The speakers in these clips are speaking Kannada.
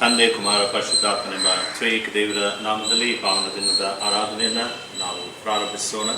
ತಂದೆ ಕುಮಾರ ಪರಿಶುದ್ಧಾತ್ಮನೆಂಬ ತ್ರಿಏಕ ದೇವರ ನಾಮದಲ್ಲಿ ಪಾವನ ದಿನದ ಆರಾಧನೆಯನ್ನು ನಾವು ಪ್ರಾರಂಭಿಸೋಣ.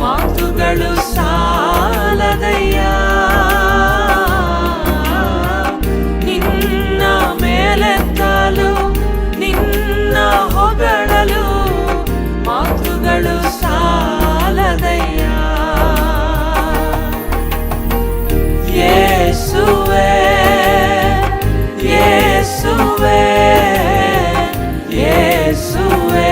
ಮಾತುಗಳು ಸಾಲದಯ್ಯ, ನಿನ್ನ ಮೇಲೆತ್ತಲು ನಿನ್ನ ಹೊಗಳಲು ಮಾತುಗಳು ಸಾಲದಯ್ಯ. ಯೇಸುವೇ ಯೇಸುವೇ ಯೇಸುವೇ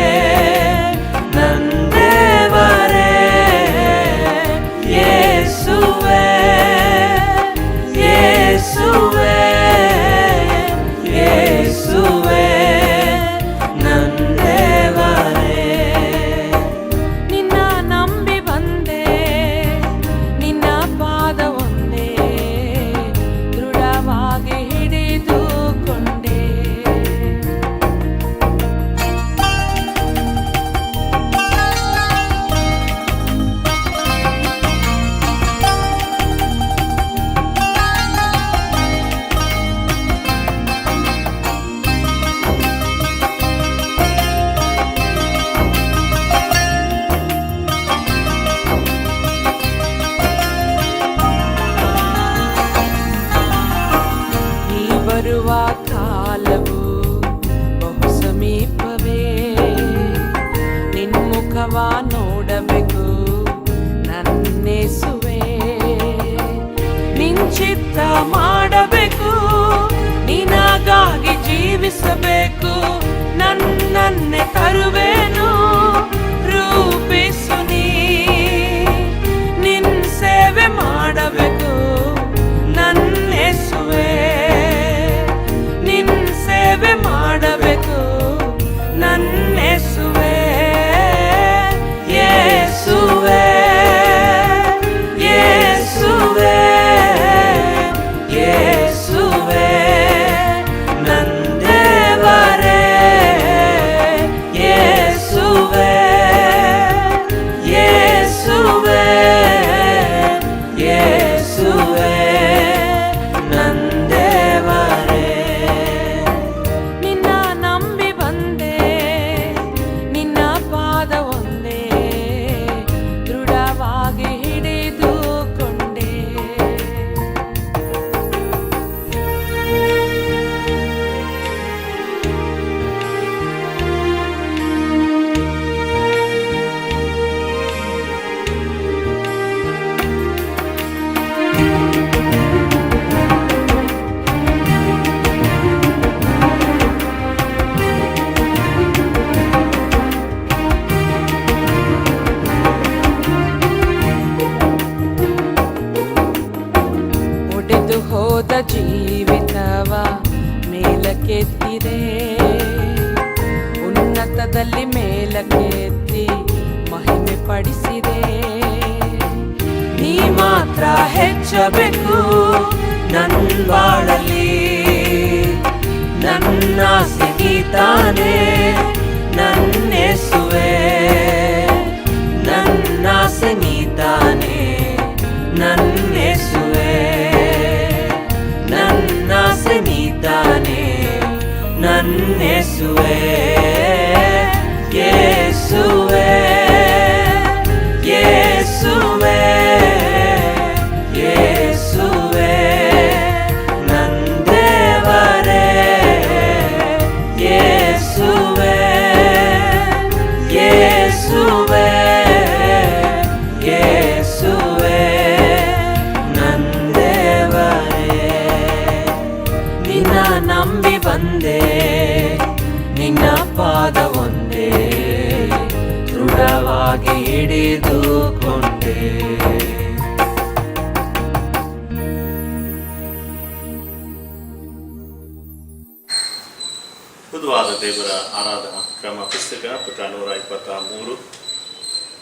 ಬರುವ ಕಾಲವು ಬಹು ಸಮೀಪವೇ, ನಿನ್ಮುಖವ ನೋಡಬೇಕು ನನ್ನೇಸುವೆ, ನಿಂಚಿತ್ತ ಮಾಡಬೇಕು, ನಿನಗಾಗಿ ಜೀವಿಸಬೇಕು, ನನ್ನನ್ನೇ ತರುವೆನು ರೂಪಿಸು ನೀ, ನಿನ್ ಸೇವೆ ಮಾಡಬೇಕು ನನ್ನೇಸುವೆ, ಸೇವೆ ಮಾಡಬೇಕು ನನ್ನೇಸುವೆ. ಯೇಸುವೇ ಯೇಸುವೇ ಯೇಸುವೇ ನಂದೇವರೇ, ಯೇಸುವೇ ಯೇಸುವೇ ಯೇಸುವೇ ಹೋದ ಜೀವಿತವ ಮೇಲಕ್ಕೆತ್ತಿದೆ, ಪರ್ವತದಲ್ಲಿ ಮೇಲಕ್ಕೆ ಎತ್ತಿ ಮಹಿಮೆ ಪಡಿಸಿದೆ. ನೀ ಮಾತ್ರ ಹೆಚ್ಚಬೇಕು ನನ್ನ ಬಾಳಲ್ಲಿ, ನನ್ನ ಸಿಗಿತಾನೆ ನನ್ನ ಯೇಸುವೆ, ನನ್ನ ಸಿಗಿತಾನೆ ನನ್ನ ಯೇಸುವೆ, ನನ್ನ ಸಿಗಿತಾನೆ ನನ್ನ ಯೇಸುವೆ. ಯೇಸುವೆ ಯೇಸುವೆ ಯೇಸುವೆ ನನ್ನ ದೇವರೇ, ಯೇಸುವೆ ಯೇಸುವೆ ಯೇಸುವೆ ನನ್ನ ದೇವರೇ. ನಿನ್ನ ನಂಬಿ ಬಂದೆ, ನಿನ್ನ ಪಾದ ಒಂದೇ ದೃಢವಾಗಿ ಹಿಡಿದುಕೊಂಡೆ. ಬುಧವಾದ ದೇವರ ಆರಾಧನಾ ಕ್ರಮ ಪುಸ್ತಕ ಪುಟ 123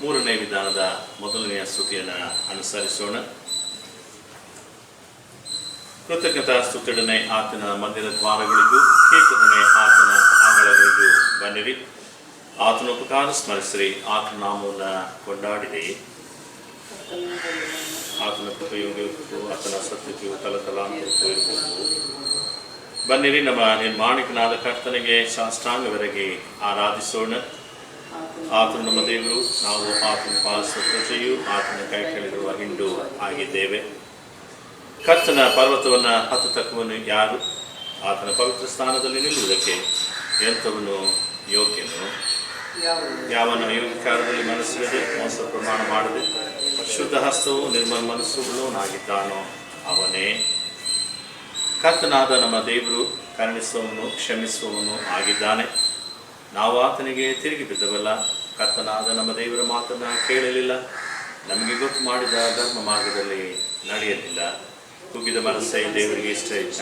ಮೂರನೇ ವಿಧಾನದ ಮೊದಲನೆಯ ಸ್ತುತಿಯನ್ನು ಅನುಸರಿಸೋಣ. ಕೃತಜ್ಞತಾ ಸ್ತುತಿಯೊಡನೆ ಆತನ ಮಂದಿರ ದ್ವಾರಗಳಿಗೂ, ಕೀರ್ತನೆ ಆತನ ಆಂಗಳಗಳಿಗೂ ಬನ್ನಿರಿ. ಆತನ ಉಪಕಾರ ಸ್ಮರಿಸಿರಿ, ಆತನ ನಾಮವನ್ನು ಕೊಂಡಾಡಿರಿ. ಆತನ ಕೃಪೆಯೂ ಆತನ ಸತ್ಯತೆಯು ತಲತಲಾಂತರಕ್ಕೂ ಇರಬಹುದು. ಬನ್ನಿರಿ, ನಮ್ಮ ನಿರ್ಮಾಣಿಕನಾದ ಕರ್ತನಿಗೆ ಸಾಷ್ಟಾಂಗವೆರಗಿ ಆರಾಧಿಸೋಣ. ಆತನು ನಮ್ಮ ದೇವರು, ನಾವು ಆತನ ಪಾಲಿಸುವ ಪ್ರಜೆಯು, ಆತನ ಕೈ ಕೆಳಗಿರುವ ಹಿಂಡು ಆಗಿದ್ದೇವೆ. ಕರ್ತನ ಪರ್ವತವನ್ನು ಹತ್ತತಕ್ಕವನು ಯಾರು? ಆತನ ಪವಿತ್ರ ಸ್ಥಾನದಲ್ಲಿ ನಿಲ್ಲುವುದಕ್ಕೆ ಎಂಥವನು ಯೋಗ್ಯನು? ಯಾವನ ಯೋಗ್ಯಕಾರದಲ್ಲಿ ಮನಸ್ಸಿರದೆ ಮೋಸ ಪ್ರಮಾಣ ಮಾಡದೆ ಶುದ್ಧ ಹಸ್ತವು ನಿರ್ಮಲ ಮನಸ್ಸುಗಳವನಾಗಿದ್ದಾನೋ ಅವನೇ. ಕರ್ತನಾದ ನಮ್ಮ ದೇವರು ಕರುಣಿಸುವವನು ಕ್ಷಮಿಸುವವನು ಆಗಿದ್ದಾನೆ. ನಾವು ಆತನಿಗೆ ತಿರುಗಿ ಬಿದ್ದವಲ್ಲ. ಕರ್ತನಾದ ನಮ್ಮ ದೇವರ ಮಾತನ್ನು ಕೇಳಲಿಲ್ಲ, ನಮಗೆ ಗೊತ್ತು ಮಾಡಿದ ಧರ್ಮ ಮಾರ್ಗದಲ್ಲಿ ನಡೆಯಲಿಲ್ಲ. ಕುಗ್ಗಿದ ಮನಸ್ಸೇ ದೇವರಿಗೆ ಇಷ್ಟ ಇಲ್ಲ.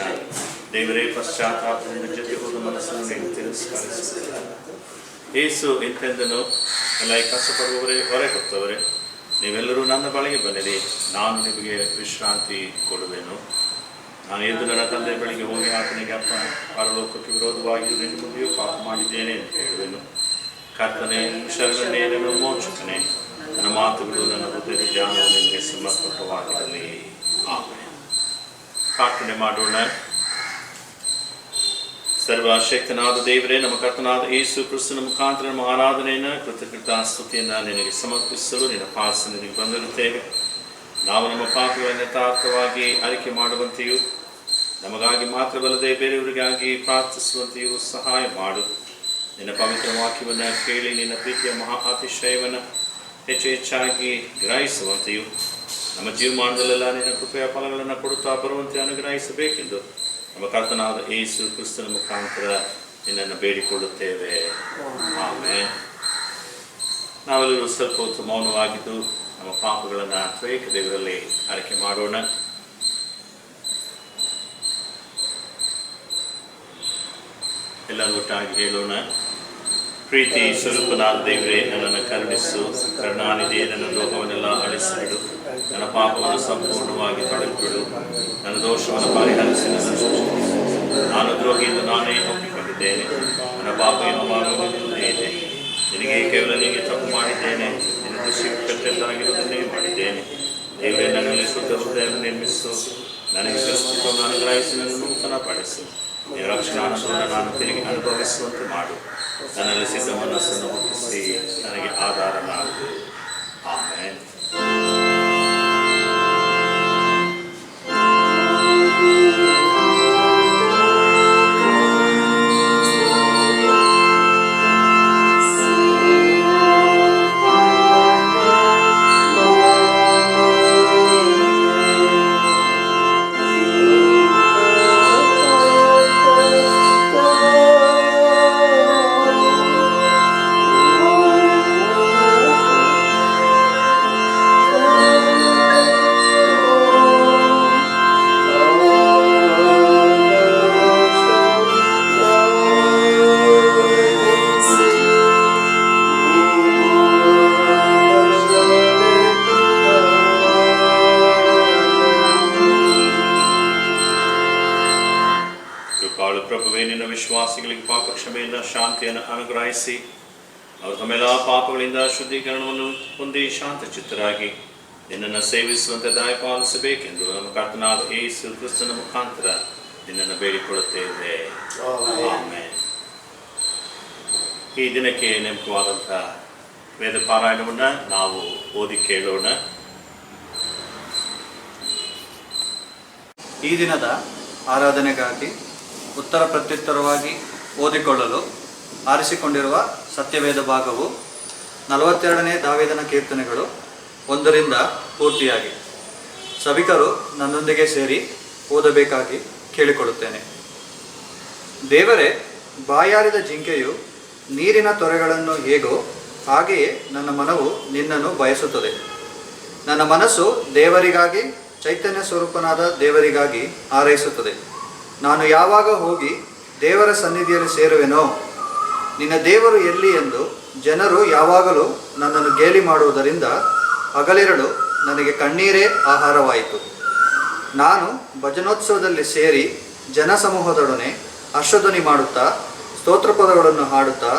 ದೇವರೇ ಪಶ್ಚಾತ್ತಾಪದಿಂದ ಜೊತೆ ಹೋದ ಮನಸ್ಸನ್ನು ನೀವು ತಿರಸ್ಕರಿಸುತ್ತಿಲ್ಲ. ಯೇಸು ಇಂತೆಂದನು, ಎಲ್ಲ ಕಷ್ಟಪಡುವವರೇ, ಹೊರೆ ಹೊತ್ತವರೇ, ನೀವೆಲ್ಲರೂ ನನ್ನ ಬಳಿಗೆ ಬನ್ನಿರಿ, ನಾನು ನಿಮಗೆ ವಿಶ್ರಾಂತಿ ಕೊಡುವೆನು. ನಾನು ಎದ್ದು ನನ್ನ ತಂದೆ ಬಳಿಗೆ ಹೋಗಿ ಆತನಿಗೆ, ಅಪ್ಪ, ಪರಲೋಕಕ್ಕೆ ವಿರೋಧವಾಗಿ ನಿನ್ನ ಮುಂದೆಯೂ ಪಾಪ ಮಾಡಿದ್ದೇನೆ ಅಂತ ಹೇಳುವೆನು. ಕರ್ತನೇ, ಶರಣನೇ, ನನ್ನ ಮೋಚಕನೇ, ನನ್ನ ಮಾತುಗಳು ನನ್ನ ಹೃದಯದ ಧ್ಯಾನವು ನಿಮಗೆ ಸಮರ್ಪಕವಾಗಿರಲಿ. ಆಮೇಲೆ ಪ್ರಾರ್ಥನೆ ಮಾಡೋಣ. ಸರ್ವಶಕ್ತನಾದ ದೇವರೇ, ನಮ್ಮ ಕರ್ತನಾದ ಯೇಸು ಕ್ರಿಸ್ತನ ಮುಖಾಂತರ ನಮ್ಮ ಆರಾಧನೆಯನ್ನು, ಕೃತಜ್ಞತಾ ಸ್ತುತಿಯನ್ನು ನಿನಗೆ ಸಮರ್ಪಿಸಲು ನಿನ್ನ ಪಾಸನಿಗೆ ಬಂದಿರುತ್ತೇವೆ. ನಾವು ನಮ್ಮ ಪಾಪಗಳನ್ನು ಯಥಾರ್ಥವಾಗಿ ಆಯ್ಕೆ ಮಾಡುವಂತೆಯೂ, ನಮಗಾಗಿ ಮಾತ್ರವಲ್ಲದೆ ಬೇರೆಯವರಿಗಾಗಿ ಪ್ರಾರ್ಥಿಸುವಂತೆಯೂ ಸಹಾಯ ಮಾಡು. ನಿನ್ನ ಪವಿತ್ರ ವಾಕ್ಯವನ್ನು ಕೇಳಿ ನಿನ್ನ ಪ್ರೀತಿಯ ಮಹಾ ಅತಿಶಯವನ್ನು ಹೆಚ್ಚಾಗಿ ಗ್ರಹಿಸುವಂತೆಯೂ, ನಮ್ಮ ಜೀವಮಾನದಲ್ಲೆಲ್ಲ ನಿನ್ನ ಕೃಪೆಯ ಫಲಗಳನ್ನು ಕೊಡುತ್ತಾ ಬರುವಂತೆ ಅನುಗ್ರಹಿಸಬೇಕೆಂದು ನಮ್ಮ ಕರ್ತನಾದ ಯೇಸು ಕ್ರಿಸ್ತನ ಮುಖಾಂತರ ನಿನ್ನನ್ನು ಬೇಡಿಕೊಳ್ಳುತ್ತೇವೆ. ಆಮೇಲೆ ನಾವೆಲ್ಲರೂ ಸ್ವಲ್ಪ ಹೊತ್ತು ಮೌನವಾಗಿದ್ದು ನಮ್ಮ ಪಾಪಗಳನ್ನು ತ್ವಯಿಕ ದೇವರಲ್ಲಿ ಆರೈಕೆ ಮಾಡೋಣ. ಎಲ್ಲರೂ ಒಟ್ಟಾಗಿ ಹೇಳೋಣ. ಪ್ರೀತಿ ಸ್ವರೂಪನಾದ ದೇವರೇ, ನನ್ನನ್ನು ಕರುಣಿಸು. ಕರುಣಾನಿಧಿ, ನನ್ನ ರೋಗವನ್ನೆಲ್ಲ ಅಳಿಸಿಬಿಡು. ನನ್ನ ಪಾಪವನ್ನು ಸಂಪೂರ್ಣವಾಗಿ ತೊಳೆದುಬಿಡು. ನನ್ನ ದೋಷವನ್ನು ಪರಿಹರಿಸಿ ನನ್ನನ್ನು. ನಾನು ದ್ರೋಹಿಯಿಂದ ನಾನೇ ಒಪ್ಪಿಕೊಂಡಿದ್ದೇನೆ. ನನ್ನ ಪಾಪ ಯಾವಾಗಲೂ ಇದೆ. ನಿನಗೆ ಕೇವಲ ನಿನಗೆ ತಪ್ಪು ಮಾಡಿದ್ದೇನೆ. ನಿನ್ನ ದೃಷ್ಟಿಗೆ ಕೆಟ್ಟದ್ದಾಗಿರುವುದನ್ನೇ ಮಾಡಿದ್ದೇನೆ. ದೇವರೇ, ನನ್ನಲ್ಲಿ ಶುದ್ಧ ಹೃದಯವನ್ನು ನಿರ್ಮಿಸು. ನನಗೆ ಸೃಷ್ಟಿಯನ್ನು ಅನುಗ್ರಹಿಸಿ ನನ್ನನ್ನು ನೂತನಪಡಿಸು. ನಿನ್ನ ರಕ್ಷಣಾನುಭವವನ್ನು ನಾನು ತಿರುಗಿ ಅನುಭವಿಸುವಂತೆ ಮಾಡು. ನನ್ನಲ್ಲಿ ಸಿದ್ಧ ಮನಸ್ಸನ್ನು ಹುಟ್ಟಿಸಿ ನನಗೆ ಆಧಾರ ಮಾಡು. ಆಮೇಲೆ ವಿಶ್ವಾಸಿಗಳಿಗೆ ಪಾಪ ಕ್ಷಮೆಯಿಂದ ಶಾಂತಿಯನ್ನು ಅನುಗ್ರಹಿಸಿ ಅವರು ತಮ್ಮೆಲ್ಲ ಪಾಪಗಳಿಂದ ಶುದ್ಧೀಕರಣವನ್ನು ಹೊಂದಿ ಶಾಂತ ಚಿತ್ತರಾಗಿ ನಿನ್ನನ್ನು ಸೇವಿಸುವಂತೆ ದಯಪಾಲಿಸಬೇಕೆಂದು ನಮ್ಮ ಕರ್ತನಾದ ಯೇಸು ಕ್ರಿಸ್ತನ ಮುಖಾಂತರ ನಿನ್ನನ್ನು ಬೇಡಿಕೊಳ್ಳುತ್ತೇವೆ. ಆಮೆನ್. ಈ ದಿನಕ್ಕೆ ನೇಮಕವಾದಂಥ ವೇದ ಪಾರಾಯಣವನ್ನು ನಾವು ಓದಿ ಕೇಳೋಣ. ಈ ದಿನದ ಆರಾಧನೆಗಾಗಿ ಉತ್ತರ ಪ್ರತ್ಯುತ್ತರವಾಗಿ ಓದಿಕೊಳ್ಳಲು ಆರಿಸಿಕೊಂಡಿರುವ ಸತ್ಯವೇದ ಭಾಗವು 42ನೇ ದಾವೀದನ ಕೀರ್ತನೆಗಳು 1ರಿಂದ ಪೂರ್ತಿಯಾಗಿ. ಸಭಿಕರು ನನ್ನೊಂದಿಗೆ ಸೇರಿ ಓದಬೇಕಾಗಿ ಕೇಳಿಕೊಳ್ಳುತ್ತೇನೆ. ದೇವರೇ, ಬಾಯಾರಿದ ಜಿಂಕೆಯು ನೀರಿನ ತೊರೆಗಳನ್ನು ಹೇಗೋ ಹಾಗೆಯೇ ನನ್ನ ಮನವು ನಿನ್ನನ್ನು ಬಯಸುತ್ತದೆ. ನನ್ನ ಮನಸ್ಸು ದೇವರಿಗಾಗಿ, ಚೈತನ್ಯ ಸ್ವರೂಪನಾದ ದೇವರಿಗಾಗಿ ಹಾರೈಸುತ್ತದೆ. ನಾನು ಯಾವಾಗ ಹೋಗಿ ದೇವರ ಸನ್ನಿಧಿಯಲ್ಲಿ ಸೇರುವೆನೋ? ನಿನ್ನ ದೇವರು ಎಲ್ಲಿ ಎಂದು ಜನರು ಯಾವಾಗಲೂ ನನ್ನನ್ನು ಗೇಲಿ ಮಾಡುವುದರಿಂದ ಹಗಲಿರಳು ನನಗೆ ಕಣ್ಣೀರೇ ಆಹಾರವಾಯಿತು. ನಾನು ಭಜನೋತ್ಸವದಲ್ಲಿ ಸೇರಿ ಜನಸಮೂಹದೊಡನೆ ಹರ್ಷಧ್ವನಿ ಮಾಡುತ್ತಾ ಸ್ತೋತ್ರಪದಗಳನ್ನು ಹಾಡುತ್ತಾ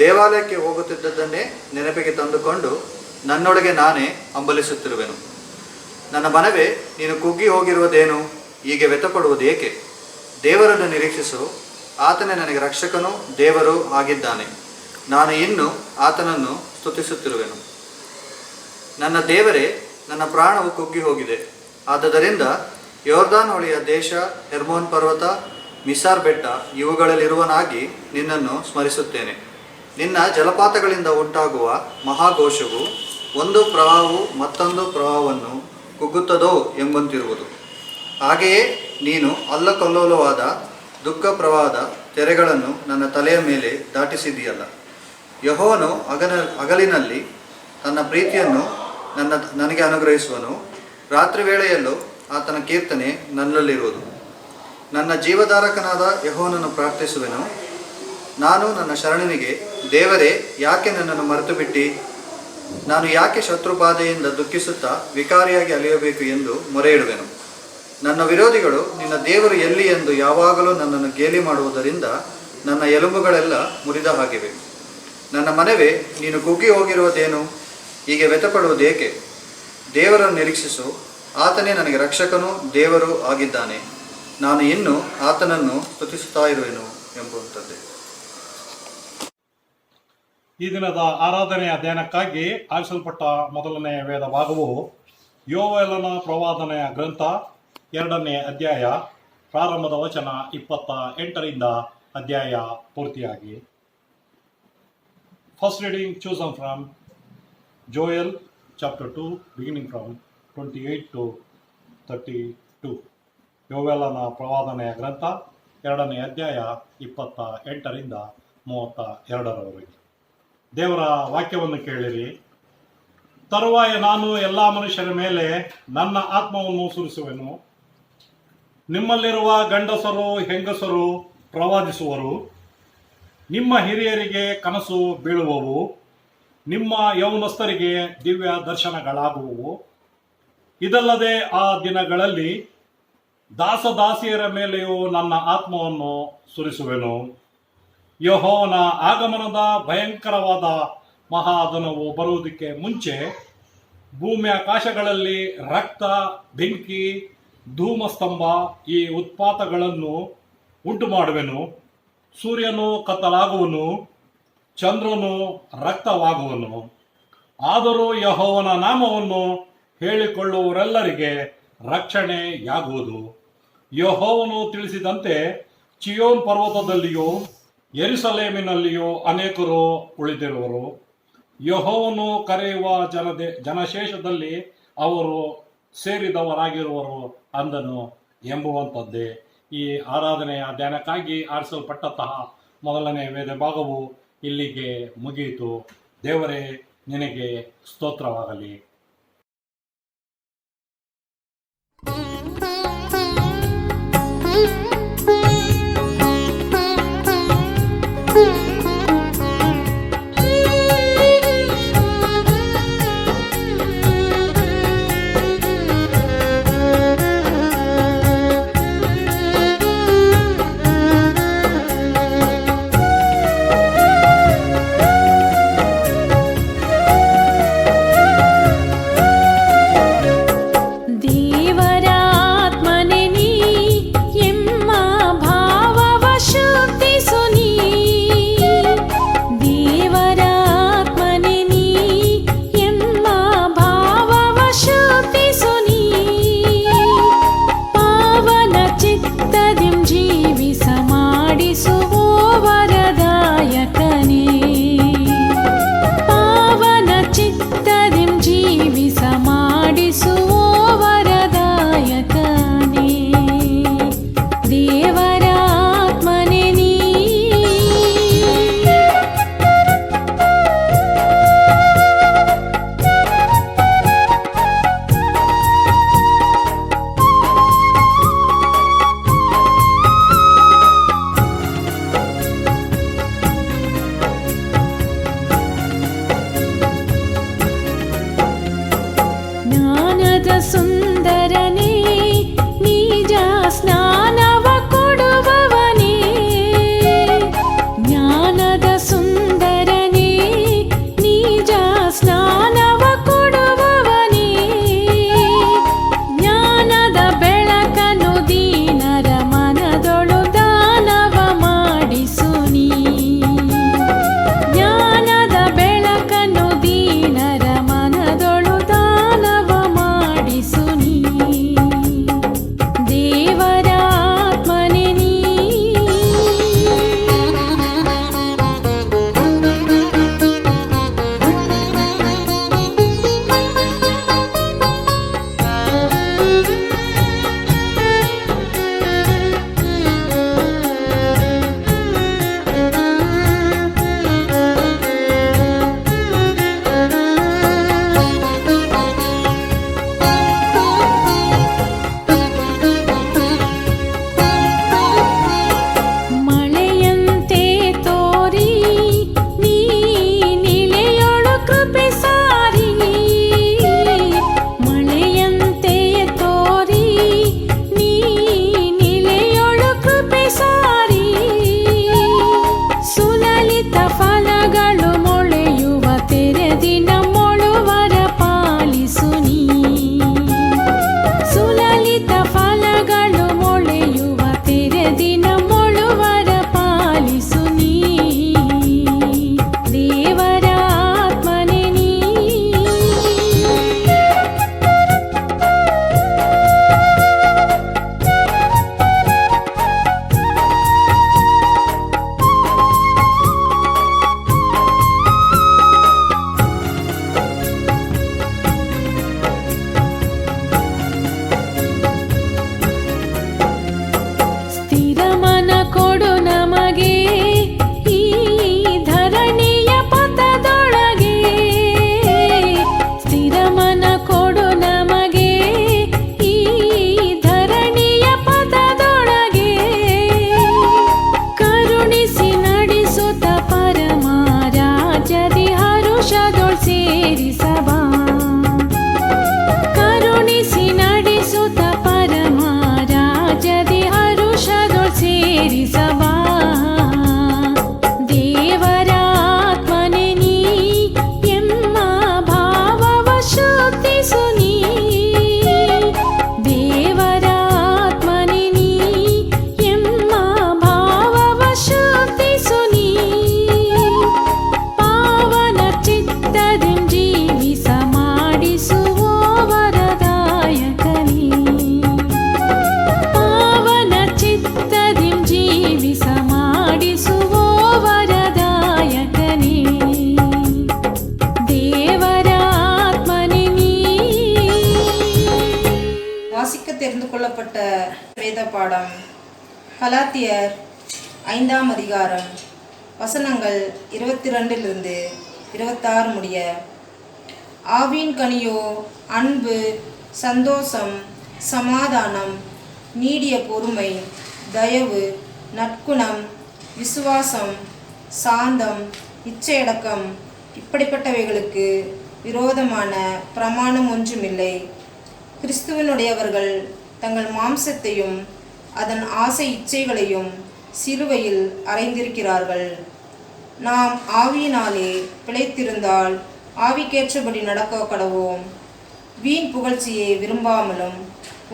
ದೇವಾಲಯಕ್ಕೆ ಹೋಗುತ್ತಿದ್ದದ್ದನ್ನೇ ನೆನಪಿಗೆ ತಂದುಕೊಂಡು ನನ್ನೊಳಗೆ ನಾನೇ ಹಂಬಲಿಸುತ್ತಿರುವೆನು. ನನ್ನ ಮನವೇ, ನೀನು ಕುಗ್ಗಿ ಹೋಗಿರುವುದೇನು? ಹೀಗೆ ವ್ಯಥಪಡುವುದೇಕೆ? ದೇವರನ್ನು ನಿರೀಕ್ಷಿಸು, ಆತನೇ ನನಗೆ ರಕ್ಷಕನೂ ದೇವರು ಆಗಿದ್ದಾನೆ. ನಾನು ಇನ್ನೂ ಆತನನ್ನು ಸ್ತುತಿಸುತ್ತಿರುವೆನು. ನನ್ನ ದೇವರೇ, ನನ್ನ ಪ್ರಾಣವು ಕುಗ್ಗಿ ಹೋಗಿದೆ. ಆದುದರಿಂದ ಯೋರ್ದಾನ್ ಹೊಳೆಯ ದೇಶ, ಹೆರ್ಮೋನ್ ಪರ್ವತ, ಮಿಸಾರ್ ಬೆಟ್ಟ ಇವುಗಳಲ್ಲಿರುವನಾಗಿ ನಿನ್ನನ್ನು ಸ್ಮರಿಸುತ್ತೇನೆ. ನಿನ್ನ ಜಲಪಾತಗಳಿಂದ ಉಂಟಾಗುವ ಮಹಾಘೋಷವು ಒಂದು ಪ್ರವಾಹವು ಮತ್ತೊಂದು ಪ್ರವಾಹವನ್ನು ಕುಗ್ಗುತ್ತದೋ ಎಂಬಂತಿರುವುದು. ಹಾಗೆಯೇ ನೀನು ಅಲ್ಲಕಲ್ಲೋಲವಾದ ದುಃಖ ಪ್ರವಾಹದ ತೆರೆಗಳನ್ನು ನನ್ನ ತಲೆಯ ಮೇಲೆ ದಾಟಿಸಿದೆಯಲ್ಲ. ಯೆಹೋವನು ಹಗಲಿನಲ್ಲಿ ತನ್ನ ಪ್ರೀತಿಯನ್ನು ನನಗೆ ಅನುಗ್ರಹಿಸುವನು. ರಾತ್ರಿ ವೇಳೆಯಲ್ಲೂ ಆತನ ಕೀರ್ತನೆ ನನ್ನಲ್ಲಿರುವುದು. ನನ್ನ ಜೀವಧಾರಕನಾದ ಯೆಹೋವನನ್ನು ಪ್ರಾರ್ಥಿಸುವೆನು. ನಾನು ನನ್ನ ಶರಣನಿಗೆ, ದೇವರೇ, ಯಾಕೆ ನನ್ನನ್ನು ಮರೆತು ಬಿಟ್ಟಿ? ನಾನು ಯಾಕೆ ಶತ್ರುಬಾಧೆಯಿಂದ ದುಃಖಿಸುತ್ತಾ ವಿಕಾರಿಯಾಗಿ ಅಲಿಯಬೇಕು ಎಂದು ಮೊರೆಯಿಡುವೆನು. ನನ್ನ ವಿರೋಧಿಗಳು ನಿನ್ನ ದೇವರು ಎಲ್ಲಿ ಎಂದು ಯಾವಾಗಲೂ ನನ್ನನ್ನು ಗೇಲಿ ಮಾಡುವುದರಿಂದ ನನ್ನ ಎಲುಬುಗಳೆಲ್ಲ ಮುರಿದ ಹಾಗಿವೆ. ನನ್ನ ಮನವೇ, ನೀನು ಕುಗ್ಗಿ ಹೋಗಿರುವುದೇನು? ಹೀಗೆ ವ್ಯಥಪಡುವುದೇಕೆ? ದೇವರನ್ನು ನಿರೀಕ್ಷಿಸು, ಆತನೇ ನನಗೆ ರಕ್ಷಕನೂ ದೇವರು ಆಗಿದ್ದಾನೆ. ನಾನು ಇನ್ನೂ ಆತನನ್ನು ಸ್ತುತಿಸುತ್ತಾ ಇರುವೆನು ಎಂಬುವಂಥದ್ದೇ. ಈ ದಿನದ ಆರಾಧನೆಯ ಧ್ಯಾನಕ್ಕಾಗಿ ಆರಿಸಲ್ಪಟ್ಟ ಮೊದಲನೆಯ ವೇದ ಭಾಗವು ಯೋವೇಲನ ಪ್ರವಾದನೆಯ ಗ್ರಂಥ 2ನೇ ಅಧ್ಯಾಯ, ಪ್ರಾರಂಭದ ವಚನ 28ರಿಂದ ಅಧ್ಯಾಯ ಪೂರ್ತಿಯಾಗಿ. First reading chosen from Joel chapter 2 beginning from 28 to 32. ಯೋವೇಲನ ಪ್ರವಾದನೆಯ ಗ್ರಂಥ 2ನೇ ಅಧ್ಯಾಯ 28ರಿಂದ 32ರವರೆಗೆ. ದೇವರ ವಾಕ್ಯವನ್ನು ಕೇಳಿರಿ. ತರುವಾಯ ನಾನು ಎಲ್ಲ ಮನುಷ್ಯರ ಮೇಲೆ ನನ್ನ ಆತ್ಮವನ್ನು ಸುರಿಸುವೆನು. ನಿಮ್ಮಲ್ಲಿರುವ ಗಂಡಸರು ಹೆಂಗಸರು ಪ್ರವಾದಿಸುವರು. ನಿಮ್ಮ ಹಿರಿಯರಿಗೆ ಕನಸು ಬೀಳುವವು. ನಿಮ್ಮ ಯೌವನಸ್ಥರಿಗೆ ದಿವ್ಯ ದರ್ಶನಗಳಾಗುವವು. ಇದಲ್ಲದೆ ಆ ದಿನಗಳಲ್ಲಿ ದಾಸದಾಸಿಯರ ಮೇಲೆಯೂ ನನ್ನ ಆತ್ಮವನ್ನು ಸುರಿಸುವೆನು. ಯೆಹೋವನ ಆಗಮನದ ಭಯಂಕರವಾದ ಮಹಾದನವು ಬರುವುದಕ್ಕೆ ಮುಂಚೆ ಭೂಮಿಯ ಆಕಾಶಗಳಲ್ಲಿ ರಕ್ತ, ಬೆಂಕಿ, ಧೂಮಸ್ತಂಭ ಈ ಉತ್ಪಾತಗಳನ್ನು ಉಂಟು ಮಾಡುವೆನು. ಸೂರ್ಯನು ಕತ್ತಲಾಗುವನು, ಚಂದ್ರನು ರಕ್ತವಾಗುವನು. ಆದರೂ ಯೆಹೋವನ ನಾಮವನ್ನು ಹೇಳಿಕೊಳ್ಳುವವರೆಲ್ಲರಿಗೆ ರಕ್ಷಣೆಯಾಗುವುದು. ಯೆಹೋವನು ತಿಳಿಸಿದಂತೆ ಚಿಯೋನ್ ಪರ್ವತದಲ್ಲಿಯೂ ಯೆರೂಸಲೇಮಿನಲ್ಲಿಯೂ ಅನೇಕರು ಉಳಿದಿರುವರು. ಯೆಹೋವನು ಕರೆಯುವ ಜನಶೇಷದಲ್ಲಿ ಅವರು ಸೇರಿದವರಾಗಿರುವರು ಅಂದನು ಎಂಬುವಂಥದ್ದೇ. ಈ ಆರಾಧನೆಯ ಧ್ಯಾನಕ್ಕಾಗಿ ಆರಿಸಲ್ಪಟ್ಟಂತಹ ಮೊದಲನೇ ವೇದ ಭಾಗವು ಇಲ್ಲಿಗೆ ಮುಗಿಯಿತು. ದೇವರೇ, ನಿನಗೆ ಸ್ತೋತ್ರವಾಗಲಿ. பாடம் கலாத்தியர் 5ஆம் அதிகாரம் வசனங்கள் 22 26 முடிய. ஆவியின் கனியோ அன்பு, சந்தோஷம், சமாதானம், நீடிய பொறுமை, தயவு, நற்குணம், விசுவாசம், சாந்தம், இச்சையடக்கம். இப்படிப்பட்டவைகளுக்கு விரோதமான பிரமாணம் ஒன்றுமில்லை. கிறிஸ்துவனுடையவர்கள் தங்கள் மாம்சத்தையும் அதன் ஆசை இச்சைகளையும் சிலுவையில் அறைந்திருக்கிறார்கள். நாம் ஆவியினாலே பிழைத்திருந்தால் ஆவிக்கேற்றபடி நடக்க கடவோம். வீண் புகழ்ச்சியை விரும்பாமலும்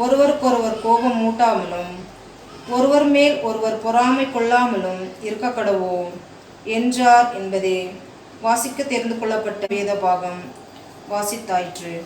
ஒருவருக்கொருவர் கோபம் மூட்டாமலும் ஒருவர் மேல் ஒருவர் பொறாமை கொள்ளாமலும் இருக்க கடவோம் என்றார் என்பதே வாசிக்க தெரிந்து கொள்ளப்பட்ட வேத பாகம் வாசித்தாயிற்று.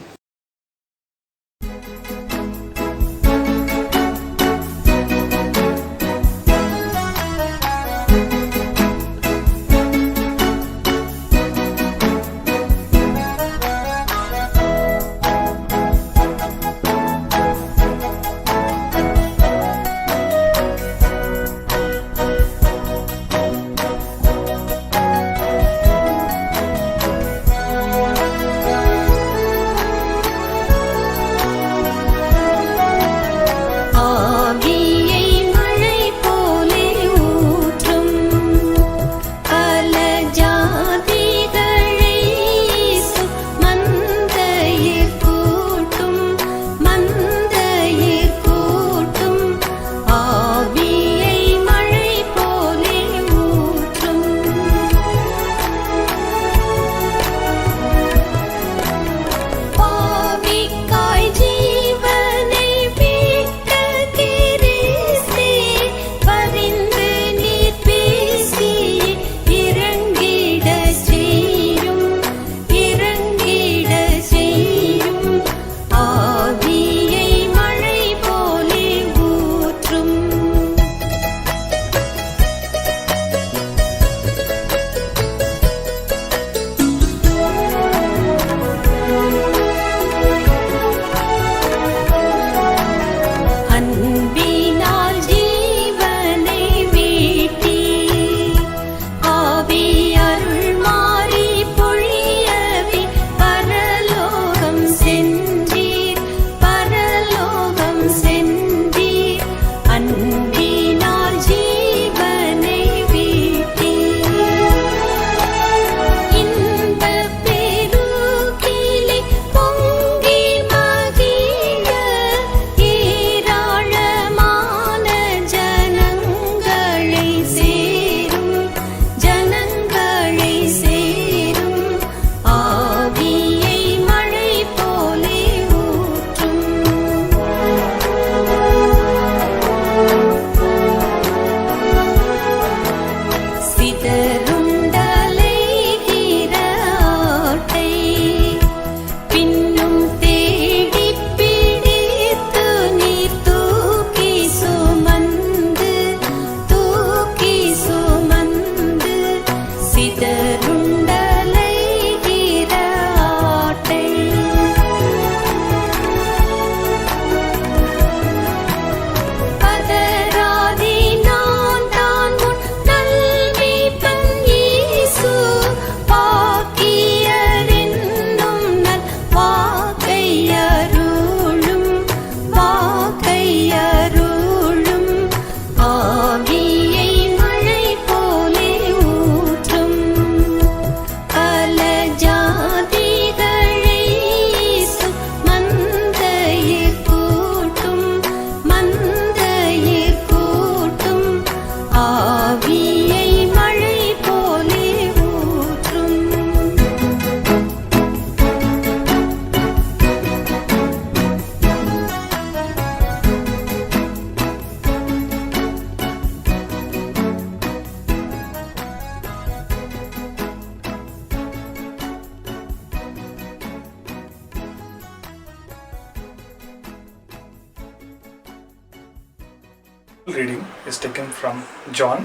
Reading is taken from John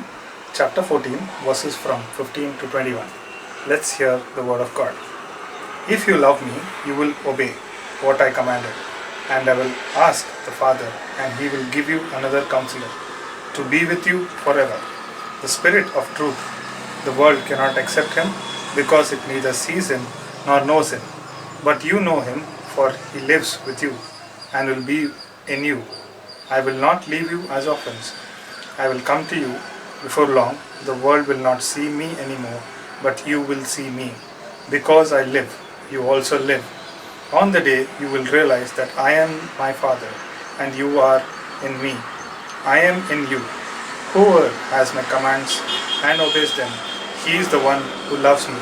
chapter 14 verses from 15 to 21. Let's hear the word of God. If you love me, you will obey what I commanded. And I will ask the Father, and he will give you another counselor, to be with you forever, the Spirit of truth. The world cannot accept him, because it neither sees him nor knows him. But you know him, for he lives with you, and will be in you. I will not leave you as orphans. I will come to you before long. The world will not see me anymore, but you will see me. Because I live, you also live. On the day you will realize that I am my Father, and you are in me. I am in you. Whoever has my commands and obeys them, he is the one who loves me.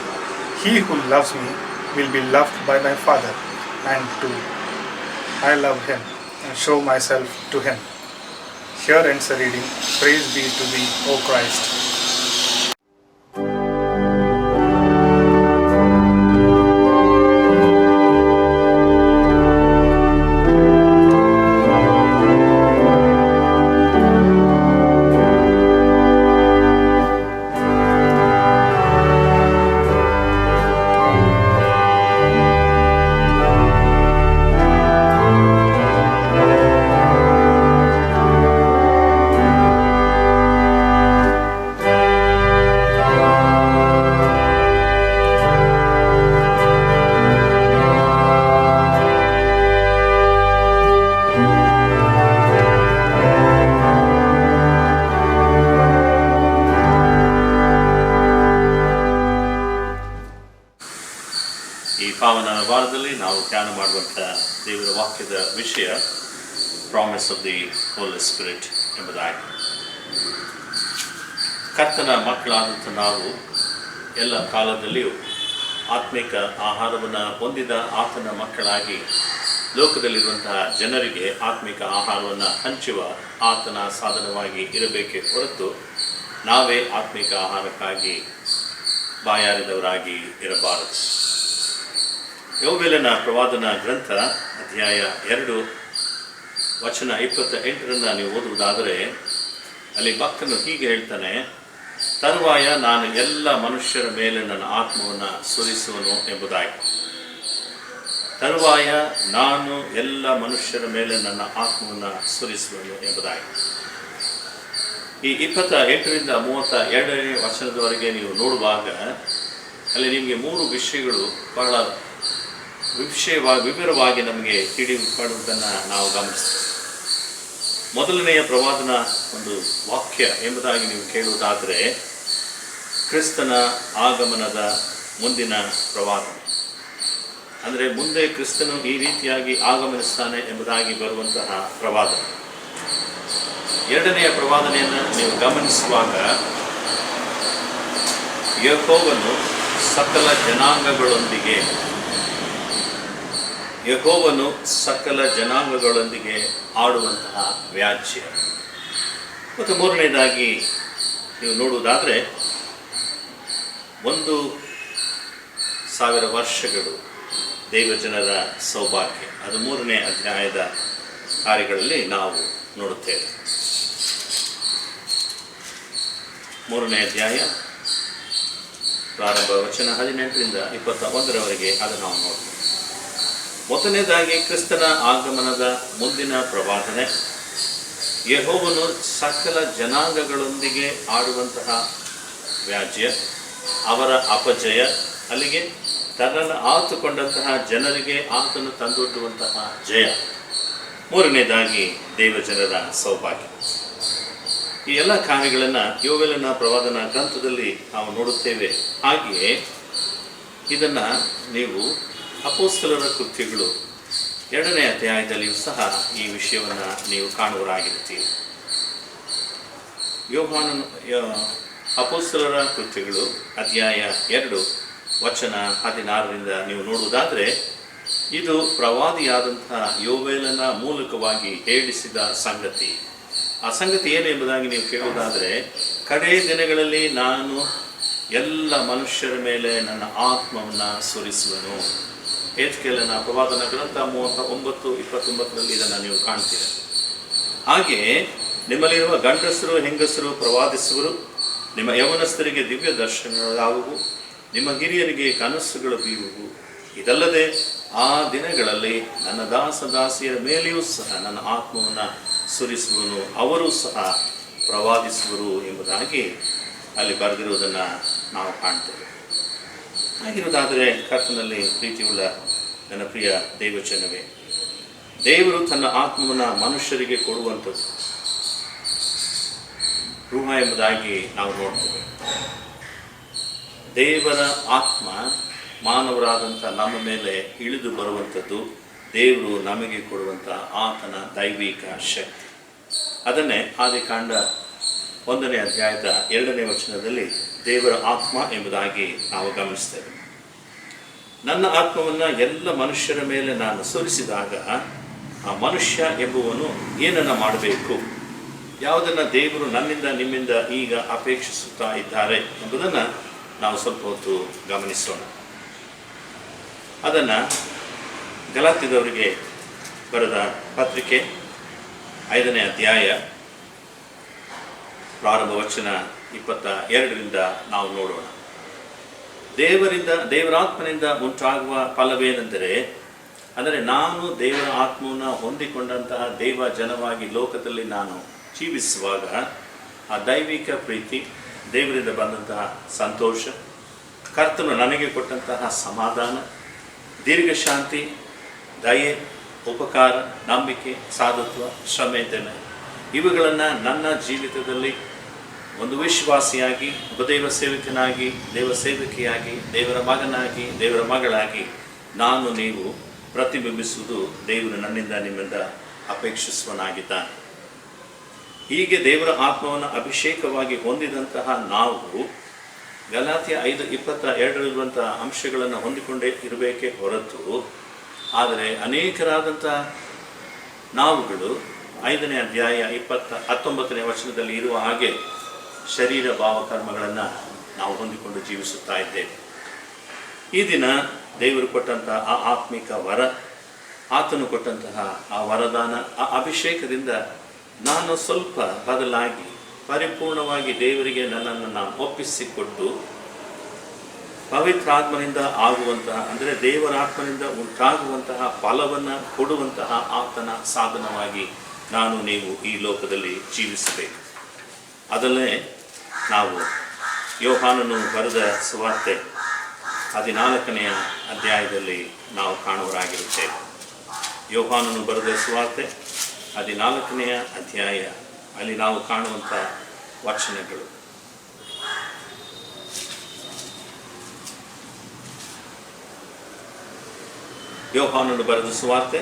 He who loves me will be loved by my Father, and too I love him and show myself to him. Here ends the reading. Praise be to thee, O Christ. ಈ ಪಾವನ ವಾರದಲ್ಲಿ ನಾವು ಧ್ಯಾನ ಮಾಡುವಂಥ ದೇವರ ವಾಕ್ಯದ ವಿಷಯ promise of the Holy Spirit ಎಂಬುದಾಗಿ. ಕರ್ತನ ಮಕ್ಕಳಾದಂಥ ನಾವು ಎಲ್ಲ ಕಾಲದಲ್ಲಿಯೂ ಆತ್ಮಿಕ ಆಹಾರವನ್ನು ಹೊಂದಿದ ಆತನ ಮಕ್ಕಳಾಗಿ ಲೋಕದಲ್ಲಿರುವಂತಹ ಜನರಿಗೆ ಆತ್ಮಿಕ ಆಹಾರವನ್ನು ಹಂಚುವ ಆತನ ಸಾಧನವಾಗಿ ಇರಬೇಕೇ ಹೊರತು ನಾವೇ ಆತ್ಮಿಕ ಆಹಾರಕ್ಕಾಗಿ ಬಾಯಾರಿದವರಾಗಿ ಇರಬಾರದು. ಯೋವೇಲನ ಪ್ರವಾದನ ಗ್ರಂಥ ಅಧ್ಯಾಯ 2 ವಚನ 28 ನೀವು ಓದುವುದಾದರೆ ಅಲ್ಲಿ ಭಕ್ತನು ಹೀಗೆ ಹೇಳ್ತಾನೆ, ತರುವಾಯ ನಾನು ಎಲ್ಲ ಮನುಷ್ಯರ ಮೇಲೆ ನನ್ನ ಆತ್ಮವನ್ನು ಸುರಿಸುವನು ಎಂಬುದಾಗಿ. ತರುವಾಯ ನಾನು ಎಲ್ಲ ಮನುಷ್ಯರ ಮೇಲೆ ನನ್ನ ಆತ್ಮವನ್ನು ಸುರಿಸುವನು ಎಂಬುದಾಗಿ. ಈ 28ರಿಂದ 32ನೇ ವಚನದವರೆಗೆ ನೀವು ನೋಡುವಾಗ ಅಲ್ಲಿ ನಿಮಗೆ 3 ವಿಷಯಗಳು ಬಹಳ ವಿವರವಾಗಿ ನಮಗೆ ತಿಳಿದುಕೊಳ್ಳುವುದನ್ನು ನಾವು ಗಮನಿಸ್ತೇವೆ. ಮೊದಲನೆಯ ಪ್ರವಾದನ ಒಂದು ವಾಕ್ಯ ಎಂಬುದಾಗಿ ನೀವು ಕೇಳುವುದಾದರೆ ಕ್ರಿಸ್ತನ ಆಗಮನದ ಮುಂದಿನ ಪ್ರವಾದನೆ, ಅಂದರೆ ಮುಂದೆ ಕ್ರಿಸ್ತನು ಈ ರೀತಿಯಾಗಿ ಆಗಮನಿಸ್ತಾನೆ ಎಂಬುದಾಗಿ ಬರುವಂತಹ ಪ್ರವಾದನೆ. ಎರಡನೆಯ ಪ್ರವಾದನೆಯನ್ನು ನೀವು ಗಮನಿಸುವಾಗ ಯೆಹೋವನು ಸಕಲ ಜನಾಂಗಗಳೊಂದಿಗೆ ಆಡುವಂತಹ ವ್ಯಾಜ್ಯ. ಮತ್ತು ಮೂರನೇದಾಗಿ ನೀವು ನೋಡುವುದಾದರೆ 1000 ವರ್ಷಗಳು ದೈವಜನರ ಸೌಭಾಗ್ಯ. ಅದು 3ನೇ ಅಧ್ಯಾಯದ ಕಾರ್ಯಗಳಲ್ಲಿ ನಾವು ನೋಡುತ್ತೇವೆ. 3ನೇ ಅಧ್ಯಾಯ ಪ್ರಾರಂಭ ವಚನ 18ರಿಂದ 21ರವರೆಗೆ ಅದು ನಾವು ನೋಡ್ತೇವೆ. ಮೊದಲನೇದಾಗಿ ಕ್ರಿಸ್ತನ ಆಗಮನದ ಮುಂದಿನ ಪ್ರವಾದನೆ, ಯೆಹೋವನು ಸಕಲ ಜನಾಂಗಗಳೊಂದಿಗೆ ಆಡುವಂತಹ ವ್ಯಾಜ್ಯ, ಅವರ ಅಪಜಯ, ಅಲ್ಲಿಗೆ ತನ್ನನ್ನು ಆತುಕೊಂಡಂತಹ ಜನರಿಗೆ ಆತನು ತಂದೊಡ್ಡುವಂತಹ ಜಯ. ಮೂರನೇದಾಗಿ ದೇವಜನರ ಸೌಭಾಗ್ಯ. ಈ ಎಲ್ಲ ಕಾರ್ಯಗಳನ್ನು ಯೋವೇಲನ ಪ್ರವಾದನ ಗ್ರಂಥದಲ್ಲಿ ನಾವು ನೋಡುತ್ತೇವೆ. ಹಾಗೆಯೇ ಇದನ್ನು ನೀವು ಅಪೊಸ್ತಲರ ಕೃತ್ಯಗಳು 2ನೇ ಅಧ್ಯಾಯದಲ್ಲಿಯೂ ಸಹ ಈ ವಿಷಯವನ್ನು ನೀವು ಕಾಣುವರಾಗಿರ್ತೀರಿ. ಅಪೊಸ್ತಲರ ಕೃತ್ಯಗಳು ಅಧ್ಯಾಯ 2 ವಚನ 16ರಿಂದ ನೀವು ನೋಡುವುದಾದರೆ ಇದು ಪ್ರವಾದಿಯಾದಂತಹ ಯೋವೇಲನ ಮೂಲಕವಾಗಿ ಹೇಳಿಸಿದ ಸಂಗತಿ. ಆ ಸಂಗತಿ ಏನು ಎಂಬುದಾಗಿ ನೀವು ಕೇಳುವುದಾದರೆ, ಕಡೇ ದಿನಗಳಲ್ಲಿ ನಾನು ಎಲ್ಲ ಮನುಷ್ಯರ ಮೇಲೆ ನನ್ನ ಆತ್ಮವನ್ನು ಸುರಿಸುವನು. ಎಜ್ಕೇಲನ ಪ್ರವಾದನ ಗ್ರಂಥ 39:29 ಇದನ್ನು ನೀವು ಕಾಣ್ತೀರಿ. ಹಾಗೆಯೇ ನಿಮ್ಮಲ್ಲಿರುವ ಗಂಡಸರು ಹೆಂಗಸರು ಪ್ರವಾದಿಸುವರು, ನಿಮ್ಮ ಯೌವನಸ್ಥರಿಗೆ ದಿವ್ಯ ದರ್ಶನಗಳಾಗುವು, ನಿಮ್ಮ ಹಿರಿಯರಿಗೆ ಕನಸುಗಳು ಬೀರುವು. ಇದಲ್ಲದೆ ಆ ದಿನಗಳಲ್ಲಿ ನನ್ನ ದಾಸಿಯರ ಮೇಲೆಯೂ ಸಹ ನನ್ನ ಆತ್ಮವನ್ನು ಸುರಿಸುವನು, ಅವರೂ ಸಹ ಪ್ರವಾದಿಸುವರು ಎಂಬುದಾಗಿ ಅಲ್ಲಿ ಬರೆದಿರುವುದನ್ನು ನಾವು ಕಾಣ್ತೇವೆ. ಹಾಗಿರುವುದಾದರೆ ಕರ್ತನಲ್ಲಿ ಪ್ರೀತಿಯುಳ್ಳ ನನ್ನ ಪ್ರಿಯ ದೇವಜನವೇ, ದೇವರು ತನ್ನ ಆತ್ಮವನ್ನು ಮನುಷ್ಯರಿಗೆ ಕೊಡುವಂಥದ್ದು ರೂಹ ಎಂಬುದಾಗಿ ನಾವು ನೋಡ್ತೇವೆ. ದೇವರ ಆತ್ಮ ಮಾನವರಾದಂಥ ನಮ್ಮ ಮೇಲೆ ಇಳಿದು ಬರುವಂಥದ್ದು ದೇವರು ನಮಗೆ ಕೊಡುವಂಥ ಆತನ ದೈವಿಕ ಶಕ್ತಿ. ಅದನ್ನೇ ಆದಿಕಾಂಡ 1ನೇ ಅಧ್ಯಾಯದ 2ನೇ ವಚನದಲ್ಲಿ ದೇವರ ಆತ್ಮ ಎಂಬುದಾಗಿ ನಾವು ಗಮನಿಸ್ತೇವೆ. ನನ್ನ ಆತ್ಮವನ್ನು ಎಲ್ಲ ಮನುಷ್ಯರ ಮೇಲೆ ನಾನು ಸುರಿಸಿದಾಗ ಆ ಮನುಷ್ಯ ಎಂಬುವನು ಏನನ್ನು ಮಾಡಬೇಕು, ಯಾವುದನ್ನು ದೇವರು ನನ್ನಿಂದ ನಿಮ್ಮಿಂದ ಈಗ ಅಪೇಕ್ಷಿಸುತ್ತಾ ಇದ್ದಾರೆ ಎಂಬುದನ್ನು ನಾವು ಸ್ವಲ್ಪ ಹೊತ್ತು ಗಮನಿಸೋಣ. ಅದನ್ನು ಗಲಾತ್ಯದವರಿಗೆ ಬರೆದ ಪತ್ರಿಕೆ 5ನೇ ಅಧ್ಯಾಯ ಪ್ರಾರಂಭ ವಚನ 22ರಿಂದ ನಾವು ನೋಡೋಣ. ದೇವರಾತ್ಮನಿಂದ ಉಂಟಾಗುವ ಫಲವೇನೆಂದರೆ, ಅಂದರೆ ನಾನು ದೇವರ ಆತ್ಮವನ್ನು ಹೊಂದಿಕೊಂಡಂತಹ ದೇವ ಜನವಾಗಿ ಲೋಕದಲ್ಲಿ ನಾನು ಜೀವಿಸುವಾಗ ಆ ದೈವಿಕ ಪ್ರೀತಿ, ದೇವರಿಂದ ಬಂದಂತಹ ಸಂತೋಷ, ಕರ್ತನು ನನಗೆ ಕೊಟ್ಟಂತಹ ಸಮಾಧಾನ, ದೀರ್ಘಶಾಂತಿ, ದಯೆ, ಉಪಕಾರ, ನಂಬಿಕೆ, ಸಾಧುತ್ವ, ಶ್ರಮೆತನ ಇವುಗಳನ್ನು ನನ್ನ ಜೀವಿತದಲ್ಲಿ ಒಂದು ವಿಶ್ವಾಸಿಯಾಗಿ, ಒಬ್ಬ ದೇವ ಸೇವಕನಾಗಿ, ದೇವ ಸೇವಕಿಯಾಗಿ, ದೇವರ ಮಗನಾಗಿ, ದೇವರ ಮಗಳಾಗಿ ನಾನು ನೀವು ಪ್ರತಿಬಿಂಬಿಸುವುದು ದೇವರು ನನ್ನಿಂದ ನಿಮ್ಮಿಂದ ಅಪೇಕ್ಷಿಸುವನಾಗಿದ್ದಾನೆ. ಹೀಗೆ ದೇವರ ಆತ್ಮವನ್ನು ಅಭಿಷೇಕವಾಗಿ ಹೊಂದಿದಂತಹ ನಾವು ಗಲಾತ್ಯ 5:22 ಅಂಶಗಳನ್ನು ಹೊಂದಿಕೊಂಡೇ ಇರಬೇಕೇ ಹೊರತು, ಆದರೆ ಅನೇಕರಾದಂಥ ನಾವುಗಳು 5ನೇ ಅಧ್ಯಾಯ 19ನೇ ವಚನದಲ್ಲಿ ಇರುವ ಹಾಗೆ ಶರೀರ ಭಾವಕರ್ಮಗಳನ್ನು ನಾವು ಹೊಂದಿಕೊಂಡು ಜೀವಿಸುತ್ತಾ ಇದ್ದೇವೆ. ಈ ದಿನ ದೇವರು ಕೊಟ್ಟಂತಹ ಆ ಆತ್ಮಿಕ ವರ, ಆತನು ಕೊಟ್ಟಂತಹ ಆ ವರದಾನ, ಆ ಅಭಿಷೇಕದಿಂದ ನಾನು ಸ್ವಲ್ಪ ಬದಲಾಗಿ ಪರಿಪೂರ್ಣವಾಗಿ ದೇವರಿಗೆ ನನ್ನನ್ನು ನಾನು ಒಪ್ಪಿಸಿಕೊಟ್ಟು ಪವಿತ್ರಾತ್ಮನಿಂದ ಆಗುವಂತಹ, ಅಂದರೆ ದೇವರಾತ್ಮನಿಂದ ಉಂಟಾಗುವಂತಹ ಫಲವನ್ನು ಕೊಡುವಂತಹ ಆತನ ಸಾಧನವಾಗಿ ನಾನು ನೀವು ಈ ಲೋಕದಲ್ಲಿ ಜೀವಿಸಬೇಕು. ಅದಲ್ಲೇ ನಾವು ಯೋಹಾನನು ಬರೆದ ಸುವಾರ್ತೆ 14ನೇ ಅಧ್ಯಾಯದಲ್ಲಿ ನಾವು ಕಾಣುವರಾಗಿರುತ್ತೇವೆ. ಯೋಹಾನನು ಬರೆದ ಸುವಾರ್ತೆ 14ನೇ ಅಧ್ಯಾಯ, ಅಲ್ಲಿ ನಾವು ಕಾಣುವಂಥ ವಚನಗಳು. ಯೋಹಾನನು ಬರೆದ ಸುವಾರ್ತೆ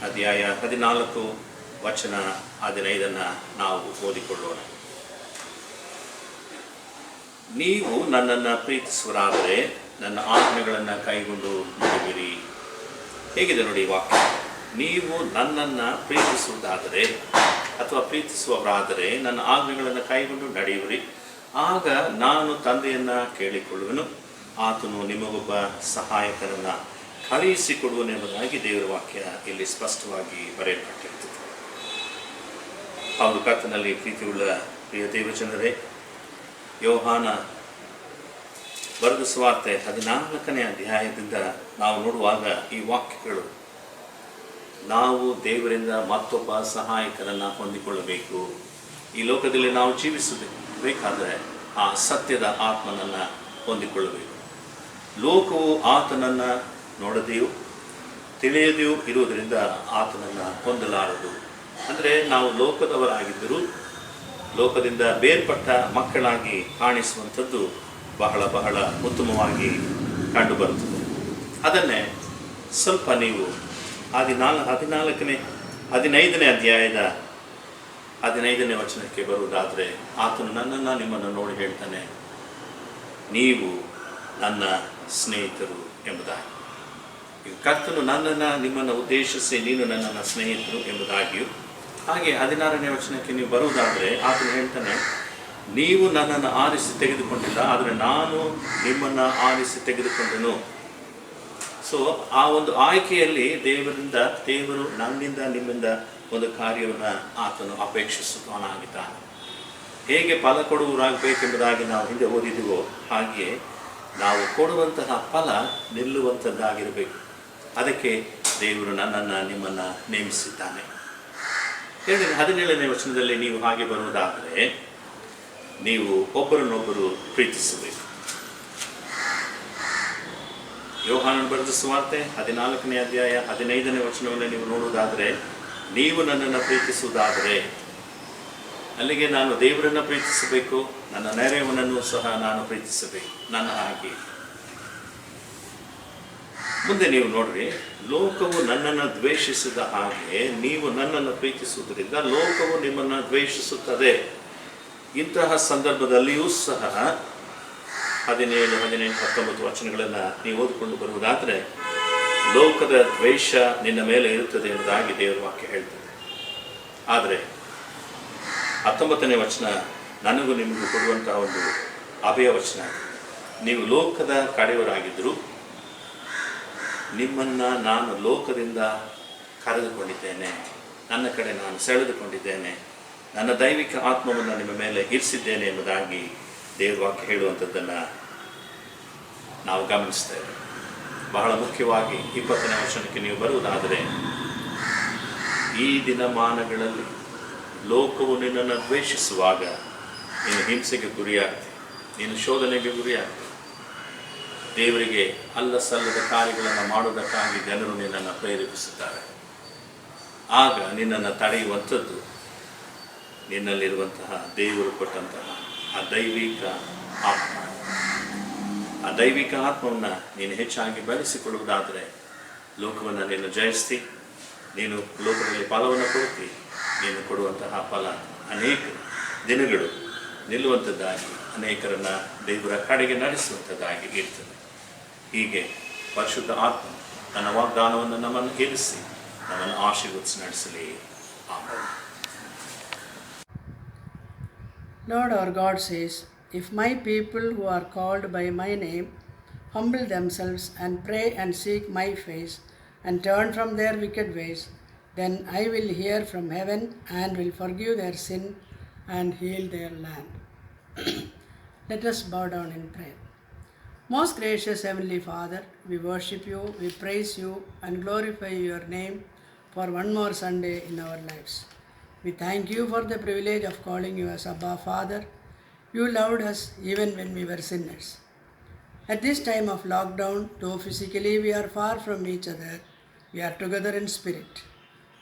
ಅಧ್ಯಾಯ 14 ವಚನ 15 ನಾವು ಓದಿಕೊಳ್ಳೋಣ. ನೀವು ನನ್ನನ್ನು ಪ್ರೀತಿಸುವರಾದರೆ ನನ್ನ ಆಜ್ಞೆಗಳನ್ನು ಕೈಗೊಂಡು ನಡೆಯಿರಿ. ಹೇಗಿದೆ ನೋಡಿ ವಾಕ್ಯ. ನೀವು ನನ್ನನ್ನು ಪ್ರೀತಿಸುವುದಾದರೆ ಅಥವಾ ಪ್ರೀತಿಸುವವರಾದರೆ ನನ್ನ ಆಜ್ಞೆಗಳನ್ನು ಕೈಗೊಂಡು ನಡೆಯುವಿರಿ, ಆಗ ನಾನು ತಂದೆಯನ್ನು ಕೇಳಿಕೊಳ್ಳುವೆನು, ಆತನು ನಿಮಗೊಬ್ಬ ಸಹಾಯಕನನ್ನು ಕಳುಹಿಸಿಕೊಡುವನೆಂಬುದಾಗಿ ದೇವರ ವಾಕ್ಯ ಇಲ್ಲಿ ಸ್ಪಷ್ಟವಾಗಿ ಬರೆಯಲ್ಪಟ್ಟಿರುತ್ತದೆ. ಹೌದು, ಕರ್ತನಲ್ಲಿ ಪ್ರೀತಿಯುಳ್ಳ ಪ್ರಿಯ ದೇವಜನರೇ, ಯೋಹಾನ ಬರೆದ ಸುವಾರ್ತೆ 14ನೇ ಅಧ್ಯಾಯದಿಂದ ನಾವು ನೋಡುವಾಗ ಈ ವಾಕ್ಯಗಳು, ನಾವು ದೇವರಿಂದ ಮತ್ತೊಬ್ಬ ಸಹಾಯಕರನ್ನು ಹೊಂದಿಕೊಳ್ಳಬೇಕು. ಈ ಲೋಕದಲ್ಲಿ ನಾವು ಜೀವಿಸಬೇಕಾದರೆ ಆ ಸತ್ಯದ ಆತ್ಮನನ್ನು ಹೊಂದಿಕೊಳ್ಳಬೇಕು. ಲೋಕವು ಆತನನ್ನು ನೋಡದೆಯೂ ತಿಳಿಯದೆಯೂ ಇರುವುದರಿಂದ ಆತನನ್ನು ಹೊಂದಲಾರದು. ಅಂದರೆ ನಾವು ಲೋಕದವರಾಗಿದ್ದರೂ ಲೋಕದಿಂದ ಬೇರ್ಪಟ್ಟ ಮಕ್ಕಳಾಗಿ ಕಾಣಿಸುವಂಥದ್ದು ಬಹಳ ಬಹಳ ಉತ್ತಮವಾಗಿ ಕಂಡುಬರುತ್ತದೆ. ಅದನ್ನೇ ಸ್ವಲ್ಪ ನೀವು 15ನೇ ಅಧ್ಯಾಯದ 15ನೇ ವಚನಕ್ಕೆ ಬರುವುದಾದರೆ, ಆತನು ನನ್ನನ್ನು ನಿಮ್ಮನ್ನು ನೋಡಿ ಹೇಳ್ತಾನೆ, ನೀವು ನನ್ನ ಸ್ನೇಹಿತರು ಎಂಬುದಾಗಿ. ಈಗ ಕರ್ತನು ನನ್ನನ್ನು ನಿಮ್ಮನ್ನು ಉದ್ದೇಶಿಸಿ ನೀನು ನನ್ನನ್ನು ಸ್ನೇಹಿತರು ಎಂಬುದಾಗಿಯೂ, ಹಾಗೆ 16ನೇ ವಚನಕ್ಕೆ ನೀವು ಬರುವುದಾದರೆ ಆತನು ಹೇಳ್ತಾನೆ, ನೀವು ನನ್ನನ್ನು ಆರಿಸಿ ತೆಗೆದುಕೊಂಡಿಲ್ಲ, ಆದರೆ ನಾನು ನಿಮ್ಮನ್ನು ಆರಿಸಿ ತೆಗೆದುಕೊಂಡನು. ಸೊ ಆ ಒಂದು ಆಯ್ಕೆಯಲ್ಲಿ ದೇವರು ನನ್ನಿಂದ ನಿಮ್ಮಿಂದ ಒಂದು ಕಾರ್ಯವನ್ನು ಆತನು ಅಪೇಕ್ಷಿಸುತ್ತಾನಾಗಿದ್ದಾನೆ. ಹೇಗೆ ಫಲ ಕೊಡುವರಾಗಬೇಕೆಂಬುದಾಗಿ ನಾವು ಹಿಂದೆ ಓದಿದ್ದೀವೋ ಹಾಗೆಯೇ ನಾವು ಕೊಡುವಂತಹ ಫಲ ನಿಲ್ಲುವಂಥದ್ದಾಗಿರಬೇಕು. ಅದಕ್ಕೆ ದೇವರು ನನ್ನನ್ನು ನಿಮ್ಮನ್ನು ನೇಮಿಸಿದ್ದಾನೆ. 17ನೇ ವಚನದಲ್ಲಿ ನೀವು ಹಾಗೆ ಬರುವುದಾದರೆ ನೀವು ಒಬ್ಬರನ್ನೊಬ್ಬರು ಪ್ರೀತಿಸಬೇಕು. ಯೋಹಾನನ ಬರೆದ ಸುವಾರ್ತೆ 14ನೇ ಅಧ್ಯಾಯ 15ನೇ ವಚನವನ್ನು ನೀವು ನೋಡುವುದಾದರೆ, ನೀವು ನನ್ನನ್ನು ಪ್ರೀತಿಸುವುದಾದರೆ, ಅಲ್ಲಿಗೆ ನಾನು ದೇವರನ್ನು ಪ್ರೀತಿಸಬೇಕು, ನನ್ನ ನೆರೆಯವನನ್ನು ಸಹ ನಾನು ಪ್ರೀತಿಸಬೇಕು ನನ್ನ ಹಾಗೆ. ಮುಂದೆ ನೀವು ನೋಡ್ರಿ, ಲೋಕವು ನನ್ನನ್ನು ದ್ವೇಷಿಸಿದ ಹಾಗೆ ನೀವು ನನ್ನನ್ನು ಪ್ರೀತಿಸುವುದರಿಂದ ಲೋಕವು ನಿಮ್ಮನ್ನು ದ್ವೇಷಿಸುತ್ತದೆ. ಇಂತಹ ಸಂದರ್ಭದಲ್ಲಿಯೂ ಸಹ 17, 18, 19 ವಚನಗಳನ್ನು ನೀವು ಓದಿಕೊಂಡು ಬರುವುದಾದರೆ ಲೋಕದ ದ್ವೇಷ ನಿನ್ನ ಮೇಲೆ ಇರುತ್ತದೆ ಎಂಬುದಾಗಿ ದೇವರ ವಾಕ್ಯ ಹೇಳ್ತದೆ. ಆದರೆ 19ನೇ ವಚನ ನನಗೂ ನಿಮಗೂ ಕೊಡುವಂತಹ ಒಂದು ಅಭಯ ವಚನ. ನೀವು ಲೋಕದ ಕಡೆಯವರಾಗಿದ್ದರೂ ನಿಮ್ಮನ್ನು ನಾನು ಲೋಕದಿಂದ ಕರೆದುಕೊಂಡಿದ್ದೇನೆ, ನನ್ನ ಕಡೆ ನಾನು ಸೆಳೆದುಕೊಂಡಿದ್ದೇನೆ, ನನ್ನ ದೈವಿಕ ಆತ್ಮವನ್ನು ನಿಮ್ಮ ಮೇಲೆ ಇರಿಸಿದ್ದೇನೆ ಎಂಬುದಾಗಿ ದೇವರ ವಾಕ್ಯ ಹೇಳುವಂಥದ್ದನ್ನು ನಾವು ಗಮನಿಸ್ತೇವೆ. ಬಹಳ ಮುಖ್ಯವಾಗಿ 20ನೇ ವಚನಕ್ಕೆ ನೀವು ಬರುವುದಾದರೆ, ಈ ದಿನಮಾನಗಳಲ್ಲಿ ಲೋಕವು ನಿನ್ನನ್ನು ದ್ವೇಷಿಸುವಾಗ ನೀನು ಹಿಂಸೆಗೆ ಗುರಿಯಾಗ್ತಿ, ನೀನು ಶೋಧನೆಗೆ ಗುರಿಯಾಗ್ತಿ. ದೇವರಿಗೆ ಅಲ್ಲ ಸಲ್ಲದ ಕಾರ್ಯಗಳನ್ನು ಮಾಡುವುದಕ್ಕಾಗಿ ಜನರು ನಿನ್ನನ್ನು ಪ್ರೇರೇಪಿಸುತ್ತಾರೆ. ಆಗ ನಿನ್ನನ್ನು ತಡೆಯುವಂಥದ್ದು ನಿನ್ನಲ್ಲಿರುವಂತಹ ದೇವರು ಕೊಟ್ಟಂತಹ ಆ ದೈವಿಕ ಆತ್ಮ. ಆ ದೈವಿಕ ಆತ್ಮವನ್ನು ನೀನು ಹೆಚ್ಚಾಗಿ ಬೆಳೆಸಿಕೊಳ್ಳುವುದಾದರೆ ಲೋಕವನ್ನು ನೀನು ಜಯಿಸ್ತಿ, ನೀನು ಲೋಕದಲ್ಲಿ ಫಲವನ್ನು ಕೊಡ್ತಿ. ನೀನು ಕೊಡುವಂತಹ ಫಲ ಅನೇಕ ದಿನಗಳು ನಿಲ್ಲುವಂಥದ್ದಾಗಿ, ಅನೇಕರನ್ನು ದೇವರ ಕಡೆಗೆ ನಡೆಸುವಂಥದ್ದಾಗಿ ಇರ್ತದೆ. ಹೀಗೆ ಪರಿಶುದ್ಧ ಆತ್ಮ ತನ್ನ ವಾಗ್ದಾನವನ್ನು ನಮ್ಮನ್ನು ಇರಿಸಿ ನಮ್ಮನ್ನು ಆಶೀರ್ವದಿಸಿ ನಡೆಸಲಿ. Amen. Lord our God says, "If my people who are called by my name humble themselves and pray and seek my face and turn from their wicked ways, then I will hear from heaven and will forgive their sin and heal their land." Let us bow down in prayer. Most gracious Heavenly Father, we worship you, we praise you and glorify your name for one more Sunday in our lives. We thank you for the privilege of calling you as Abba Father. You loved us even when we were sinners. At this time of lockdown, though physically we are far from each other, we are together in spirit.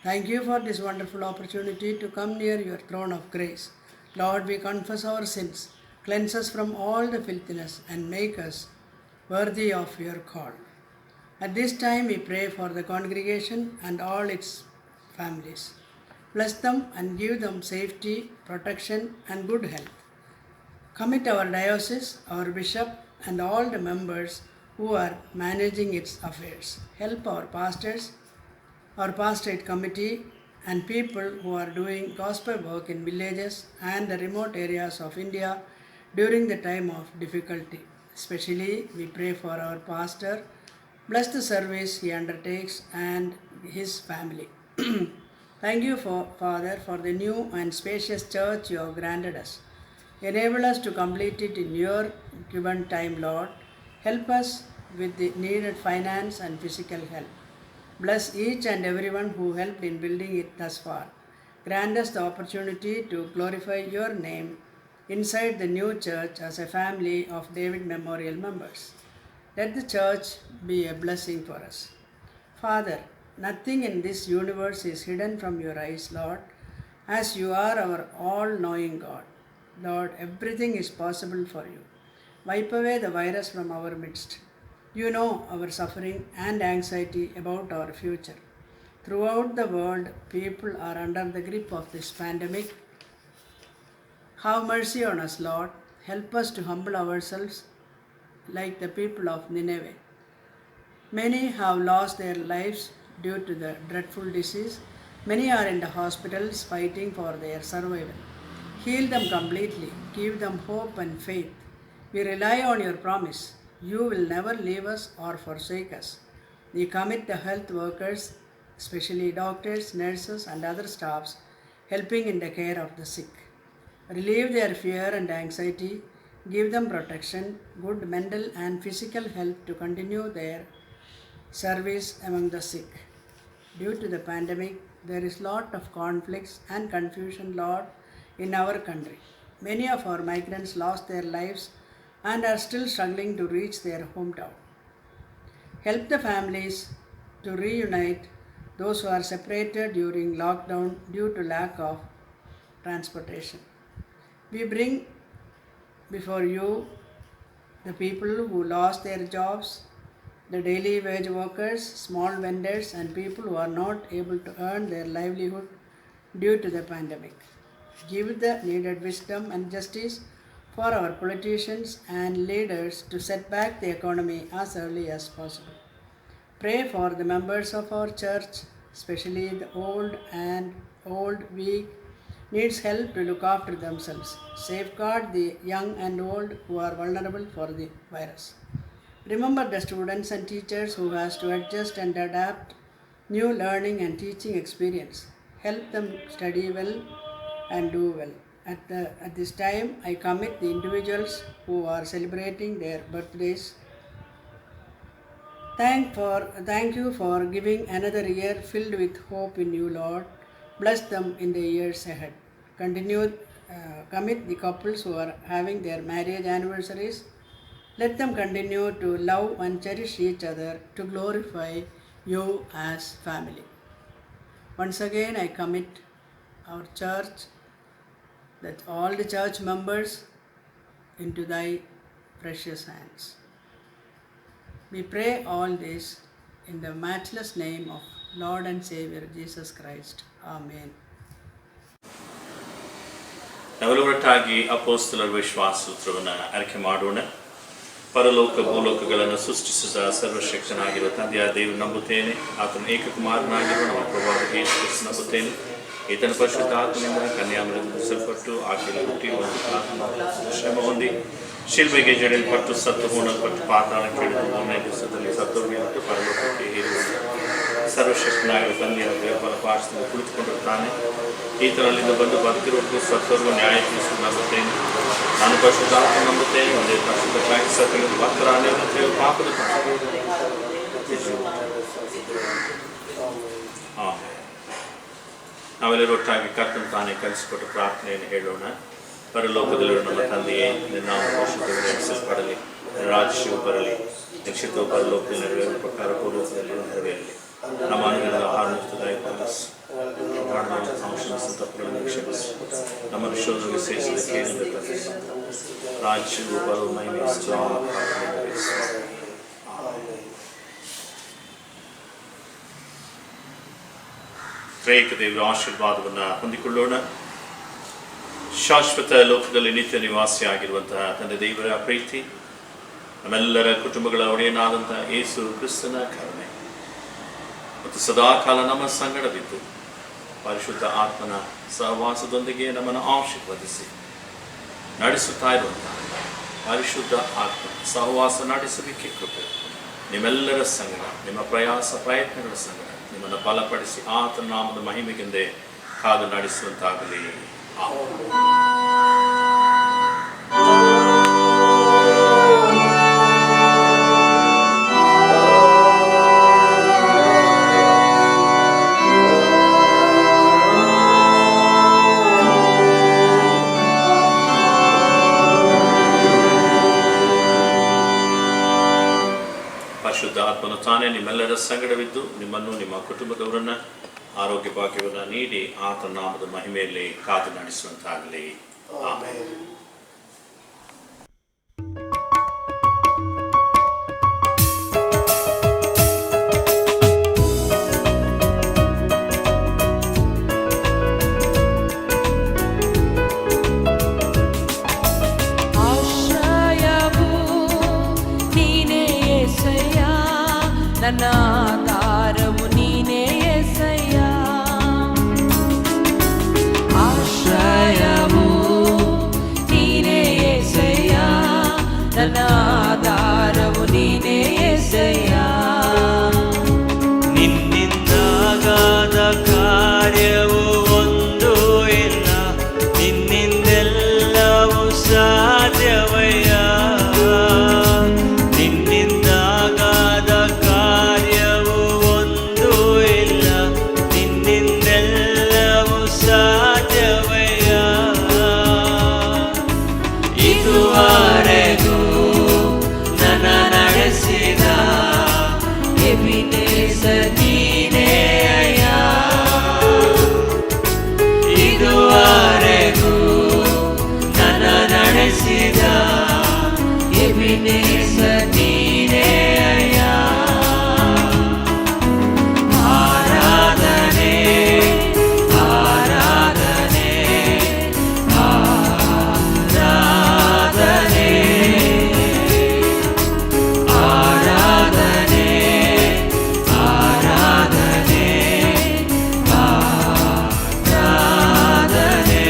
Thank you for this wonderful opportunity to come near your throne of grace. Lord, we confess our sins. Cleanse us from all the filthiness and make us worthy of your call. At this time we pray for the congregation and all its families. Bless them and give them safety, protection and good health. Commit our diocese, our bishop and all the members who are managing its affairs. Help our pastors, our pastorate committee and people who are doing gospel work in villages and the remote areas of India during the time of difficulty. Especially we pray for our pastor. Bless the service he undertakes and his family. Thank you, Father, for the new and spacious church you have granted us. Enable us to complete it in your given time, Lord. Help us with the needed finance and physical help. Bless each and everyone who helped in building it thus far. Grant us the opportunity to glorify your name inside the new church as a family of David Memorial members. Let the church be a blessing for us. Father, nothing in this universe is hidden from your eyes, Lord, as you are our all-knowing God. Lord, everything is possible for you. Wipe away the virus from our midst. You know our suffering and anxiety about our future. Throughout the world, people are under the grip of this pandemic. Have mercy on us, Lord. Help us to humble ourselves like the people of Nineveh. Many have lost their lives due to the dreadful disease. Many are in the hospitals fighting for their survival. Heal them completely. Give them hope and faith. We rely on your promise. You will never leave us or forsake us. We commit the health workers, especially doctors, nurses and other staffs, helping in the care of the sick. Relieve their fear and anxiety, give them protection, good mental and physical health to continue their service among the sick. Due to the pandemic, there is lot of conflicts and confusion, Lord, in our country. Many of our migrants lost their lives and are still struggling to reach their hometown. Help the families to reunite those who are separated during lockdown due to lack of transportation. We bring before you the people who lost their jobs, the daily wage workers, small vendors, and people who are not able to earn their livelihood due to the pandemic. Give the needed wisdom and justice for our politicians and leaders to set back the economy as early as possible. Pray for the members of our church, especially the old, weak, needs help to look after themselves. Safeguard the young and old who are vulnerable for the virus. Remember the students and teachers who has to adjust and adapt new learning and teaching experience. Help them study well and do well. At this time, I commit the individuals who are celebrating their birthdays. Thank you for giving another year filled with hope in you, Lord. Bless them in the years ahead. Commit the couples who are having their marriage anniversaries. Let them continue to love and cherish each other to glorify you as family. Once again, I commit our church, that all the church members, into thy precious hands. We pray all this in the matchless name of Lord and Savior Jesus Christ. Amen. ನಾವೆಲ್ಲವರೊಟ್ಟಾಗಿ ಅಪೊಸ್ತಲರ ವಿಶ್ವಾಸ ಸೂತ್ರವನ್ನು ಅರಿಕೆ ಮಾಡೋಣ. ಪರಲೋಕ ಭೂಲೋಕಗಳನ್ನು ಸೃಷ್ಟಿಸಿದ ಸರ್ವಶಕ್ತನಾಗಿರುವ ತಂದೆಯ ದೇವರು ನಂಬುತ್ತೇನೆ. ಆತನ ಏಕಕುಮಾರನಾಗಿರುವ ನಮ್ಮ ಪ್ರಭುವಾದ ಯೇಸು ಕ್ರಿಸ್ತನ ನಂಬುತ್ತೇನೆ. ಈತನ ಪರಿಶುದ್ಧ ಆತ್ಮನಿಂದ ಕನ್ಯಾಮರಿಯಿಂದ ಹುಟ್ಟಿಸಲ್ಪಟ್ಟು ಆಕೆಯಲ್ಲಿ ಹುಟ್ಟಿ ಒಂದು ಶ್ರಮ ಹೊಂದಿ ಶಿಲ್ಬೆಗೆ ಜಡಿಯಲ್ಪಟ್ಟು ಸತ್ತು ಹೂಣಲ್ಪಟ್ಟು ಪಾತಾಳಕ್ಕೆ ಇಳಿದು ಮೂರನೇ ದಿವಸದಲ್ಲಿ ಸತ್ತೋಗಿ ಮತ್ತು ಪರಲೋಕಕ್ಕೆ ಏರಿದ ಸರ್ವಶಕ್ತನಾಗಿರುವ ತಂದೆಯ ದೇವರ ಪಾರ್ಶ್ವದಲ್ಲಿ ಕುಳಿತುಕೊಂಡಿರುತ್ತಾನೆ. ಈತನಲ್ಲಿಂದ ಬಂದು ಬದುಕಿರುವುದು ಸತ್ತೋರ್ಗೂ ನ್ಯಾಯ ತೀರಿಸಲು ನಂಬುತ್ತೇನೆ. ನಾನು ಪರಿಶುದ್ಧಾತ್ಮ ನಂಬುತ್ತೇನೆ. ಒಂದೇ ಪರಿಶುದ್ಧ ಕ್ರೈಸ್ತ ಸತ್ಯಗಳು ಭಕ್ತರ ಅನೇಕ ಪಾಪದ ನಾವೆಲ್ಲರೂ ಒಟ್ಟಾಗಿ ಕರ್ತನ ತಾನೇ ಕಲಿಸಿಕೊಟ್ಟು ಪ್ರಾರ್ಥನೆಯನ್ನು ಹೇಳೋಣ. ಪರಲೋಕದಲ್ಲಿರುವ ನಮ್ಮ ತಂದೆಯೇ, ನಿನ್ನ ನಾಮವು ಪರಿಶುದ್ಧಗೊಳಿಸಲ್ಪಡಲಿ, ನಿನ್ನ ರಾಜ್ಯವು ಬರಲಿ, ನಿನ್ನ ಚಿತ್ತವು ಪರಲೋಕದಲ್ಲಿ ನೆರವೇರುವ ಪ್ರಕಾರ ಭೂಲೋಕದಲ್ಲಿ ನೆರವೇರಲಿ. ನಮ್ಮ ಅನುದಿನದ ಆಹಾರವನ್ನು ದಯಪಾಲಿಸು, ತಪ್ಪುಗಳನ್ನು ಕ್ಷಮಿಸಿ, ನಮ್ಮನ್ನು ಶೋಧನೆಗೆ ಸೇರಿಸಲಿಕ್ಕೆ ಏನಿದೆ ತಪ್ಪಿಸು. ರಾಜ್ಯವು ಬರುವ ಮಹಿಮೆ ತ್ರೇಕ ದೇವರ ಆಶೀರ್ವಾದವನ್ನು ಹೊಂದಿಕೊಳ್ಳೋಣ. ಶಾಶ್ವತ ಲೋಕದಲ್ಲಿ ನಿತ್ಯ ನಿವಾಸಿಯಾಗಿರುವಂತಹ ತಂದೆ ದೇವರ ಪ್ರೀತಿ, ನಮ್ಮೆಲ್ಲರ ಕುಟುಂಬಗಳ ಒಡೆಯನಾದಂತಹ ಯೇಸು ಕ್ರಿಸ್ತನ ಕರುಣೆ ಮತ್ತು ಸದಾಕಾಲ ನಮ್ಮ ಸಂಗಡವಿದ್ದು ಪರಿಶುದ್ಧ ಆತ್ಮನ ಸಹವಾಸದೊಂದಿಗೆ ನಮ್ಮನ್ನು ಆಶೀರ್ವದಿಸಿ ನಡೆಸುತ್ತಾ ಇರುವಂತಹ ಪರಿಶುದ್ಧ ಆತ್ಮ ಸಹವಾಸ ನಡೆಸಲಿಕ್ಕೆ ಕೃಪೆ ನಿಮ್ಮೆಲ್ಲರ ಸಂಗಡ, ನಿಮ್ಮ ಪ್ರಯತ್ನಗಳ ಸಂಗಡ ನಿಮ್ಮನ್ನು ಬಲಪಡಿಸಿ ಆತನ ನಾಮದ ಮಹಿಮೆಗೆಂದೇ ಕಾದು ನಡೆಸುವಂತಾಗಲಿ. ಪರಿಶುದ್ಧ ಆತ್ಮನು ತಾನೇ ನಿಮ್ಮೆಲ್ಲರ ಸಂಗಡವಿದ್ದು ನಿಮ್ಮನ್ನು ನಿಮ್ಮ ಕುಟುಂಬದವರನ್ನ ಆರೋಗ್ಯ ಭಾಗ್ಯವನ್ನು ನೀಡಿ ಆತನ ನಾಮದ ಮಹಿಮೆಯಲ್ಲಿ ಕಾದು ನಡೆಸುವಂತಾಗಲಿ. ಆಮೆನ್. ನನ್ನ ಆಧಾರವು ನೀನೇ యేసయ్య, ಆಶ್ರಯವು ನೀನೇ యేసయ్య, ನನ್ನ ಆಧಾರವು ನೀನೇ యేసయ్య. ನಿನ್ನಿಂದಾಗದ ಕಾರ್ಯವು ಒಂದು ಇಲ್ಲ, ನಿನ್ನಿಂದೆಲ್ಲವೂ ಸಾಧ್ಯವಯ್ಯ. ನಿನ್ನಿಂದಾಗದ ಕಾರ್ಯ ನೀನೇ ಅಯ್ಯ ಆರಾಧನೆ ಆರಾಧನೆ ಆರಾಧನೆ ಆರಾಧನೆ ಆರಾಧನೆ ಆರಾಧನೆ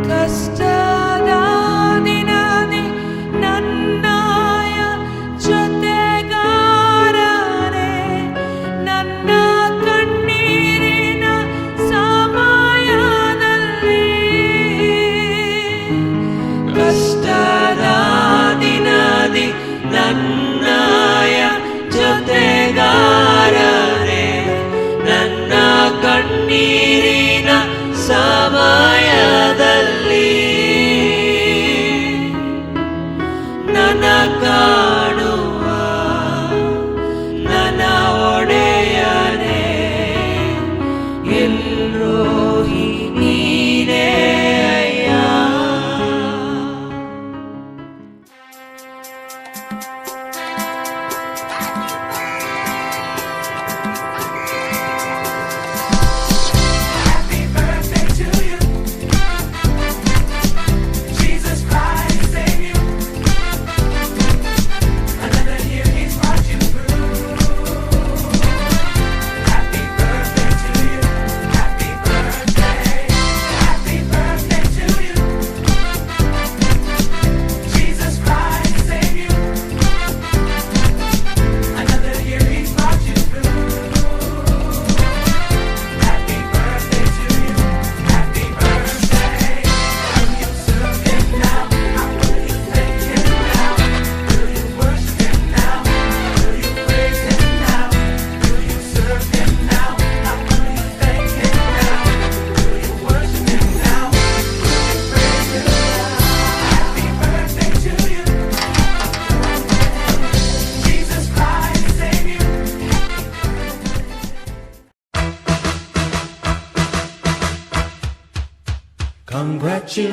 ಕಷ್ಟದ ದಿನದಿ ನನ್ನಯ ಜೊತೆಗಾರನೇ ನನ್ನ ಕಣ್ಣೀರಿನ ಸಮಯದಲ್ಲಿ ಕಷ್ಟದ ದಿನದಿ ನನ್ನಯ ಜೊತೆಗಾರರೇ ನನ್ನ ಕಣ್ಣೀರಿನ ಸಮಯದಲ್ಲಿ ನನ್ನ ಕಾಣುವ ನನ್ನ ಒಡೆಯನೇ ಎಲ್ರೋಹಿ ನೀನೇ ಅಯ್ಯ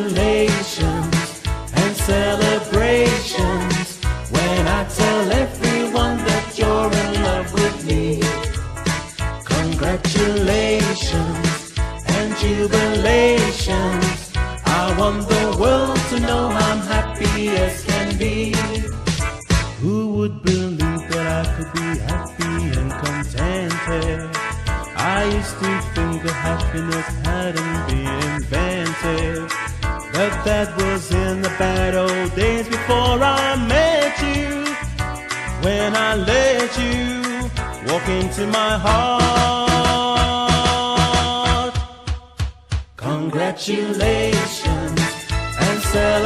Congratulations and celebrations when I tell everyone that you're in love with me. Congratulations and jubilations. I want the world to know I'm happy as can be. Who would believe that I could be happy and contented? I used to think that happiness hadn't been invented, but that was in the bad old days before I met you. When I let you walk into my heart. Congratulations and celebrations.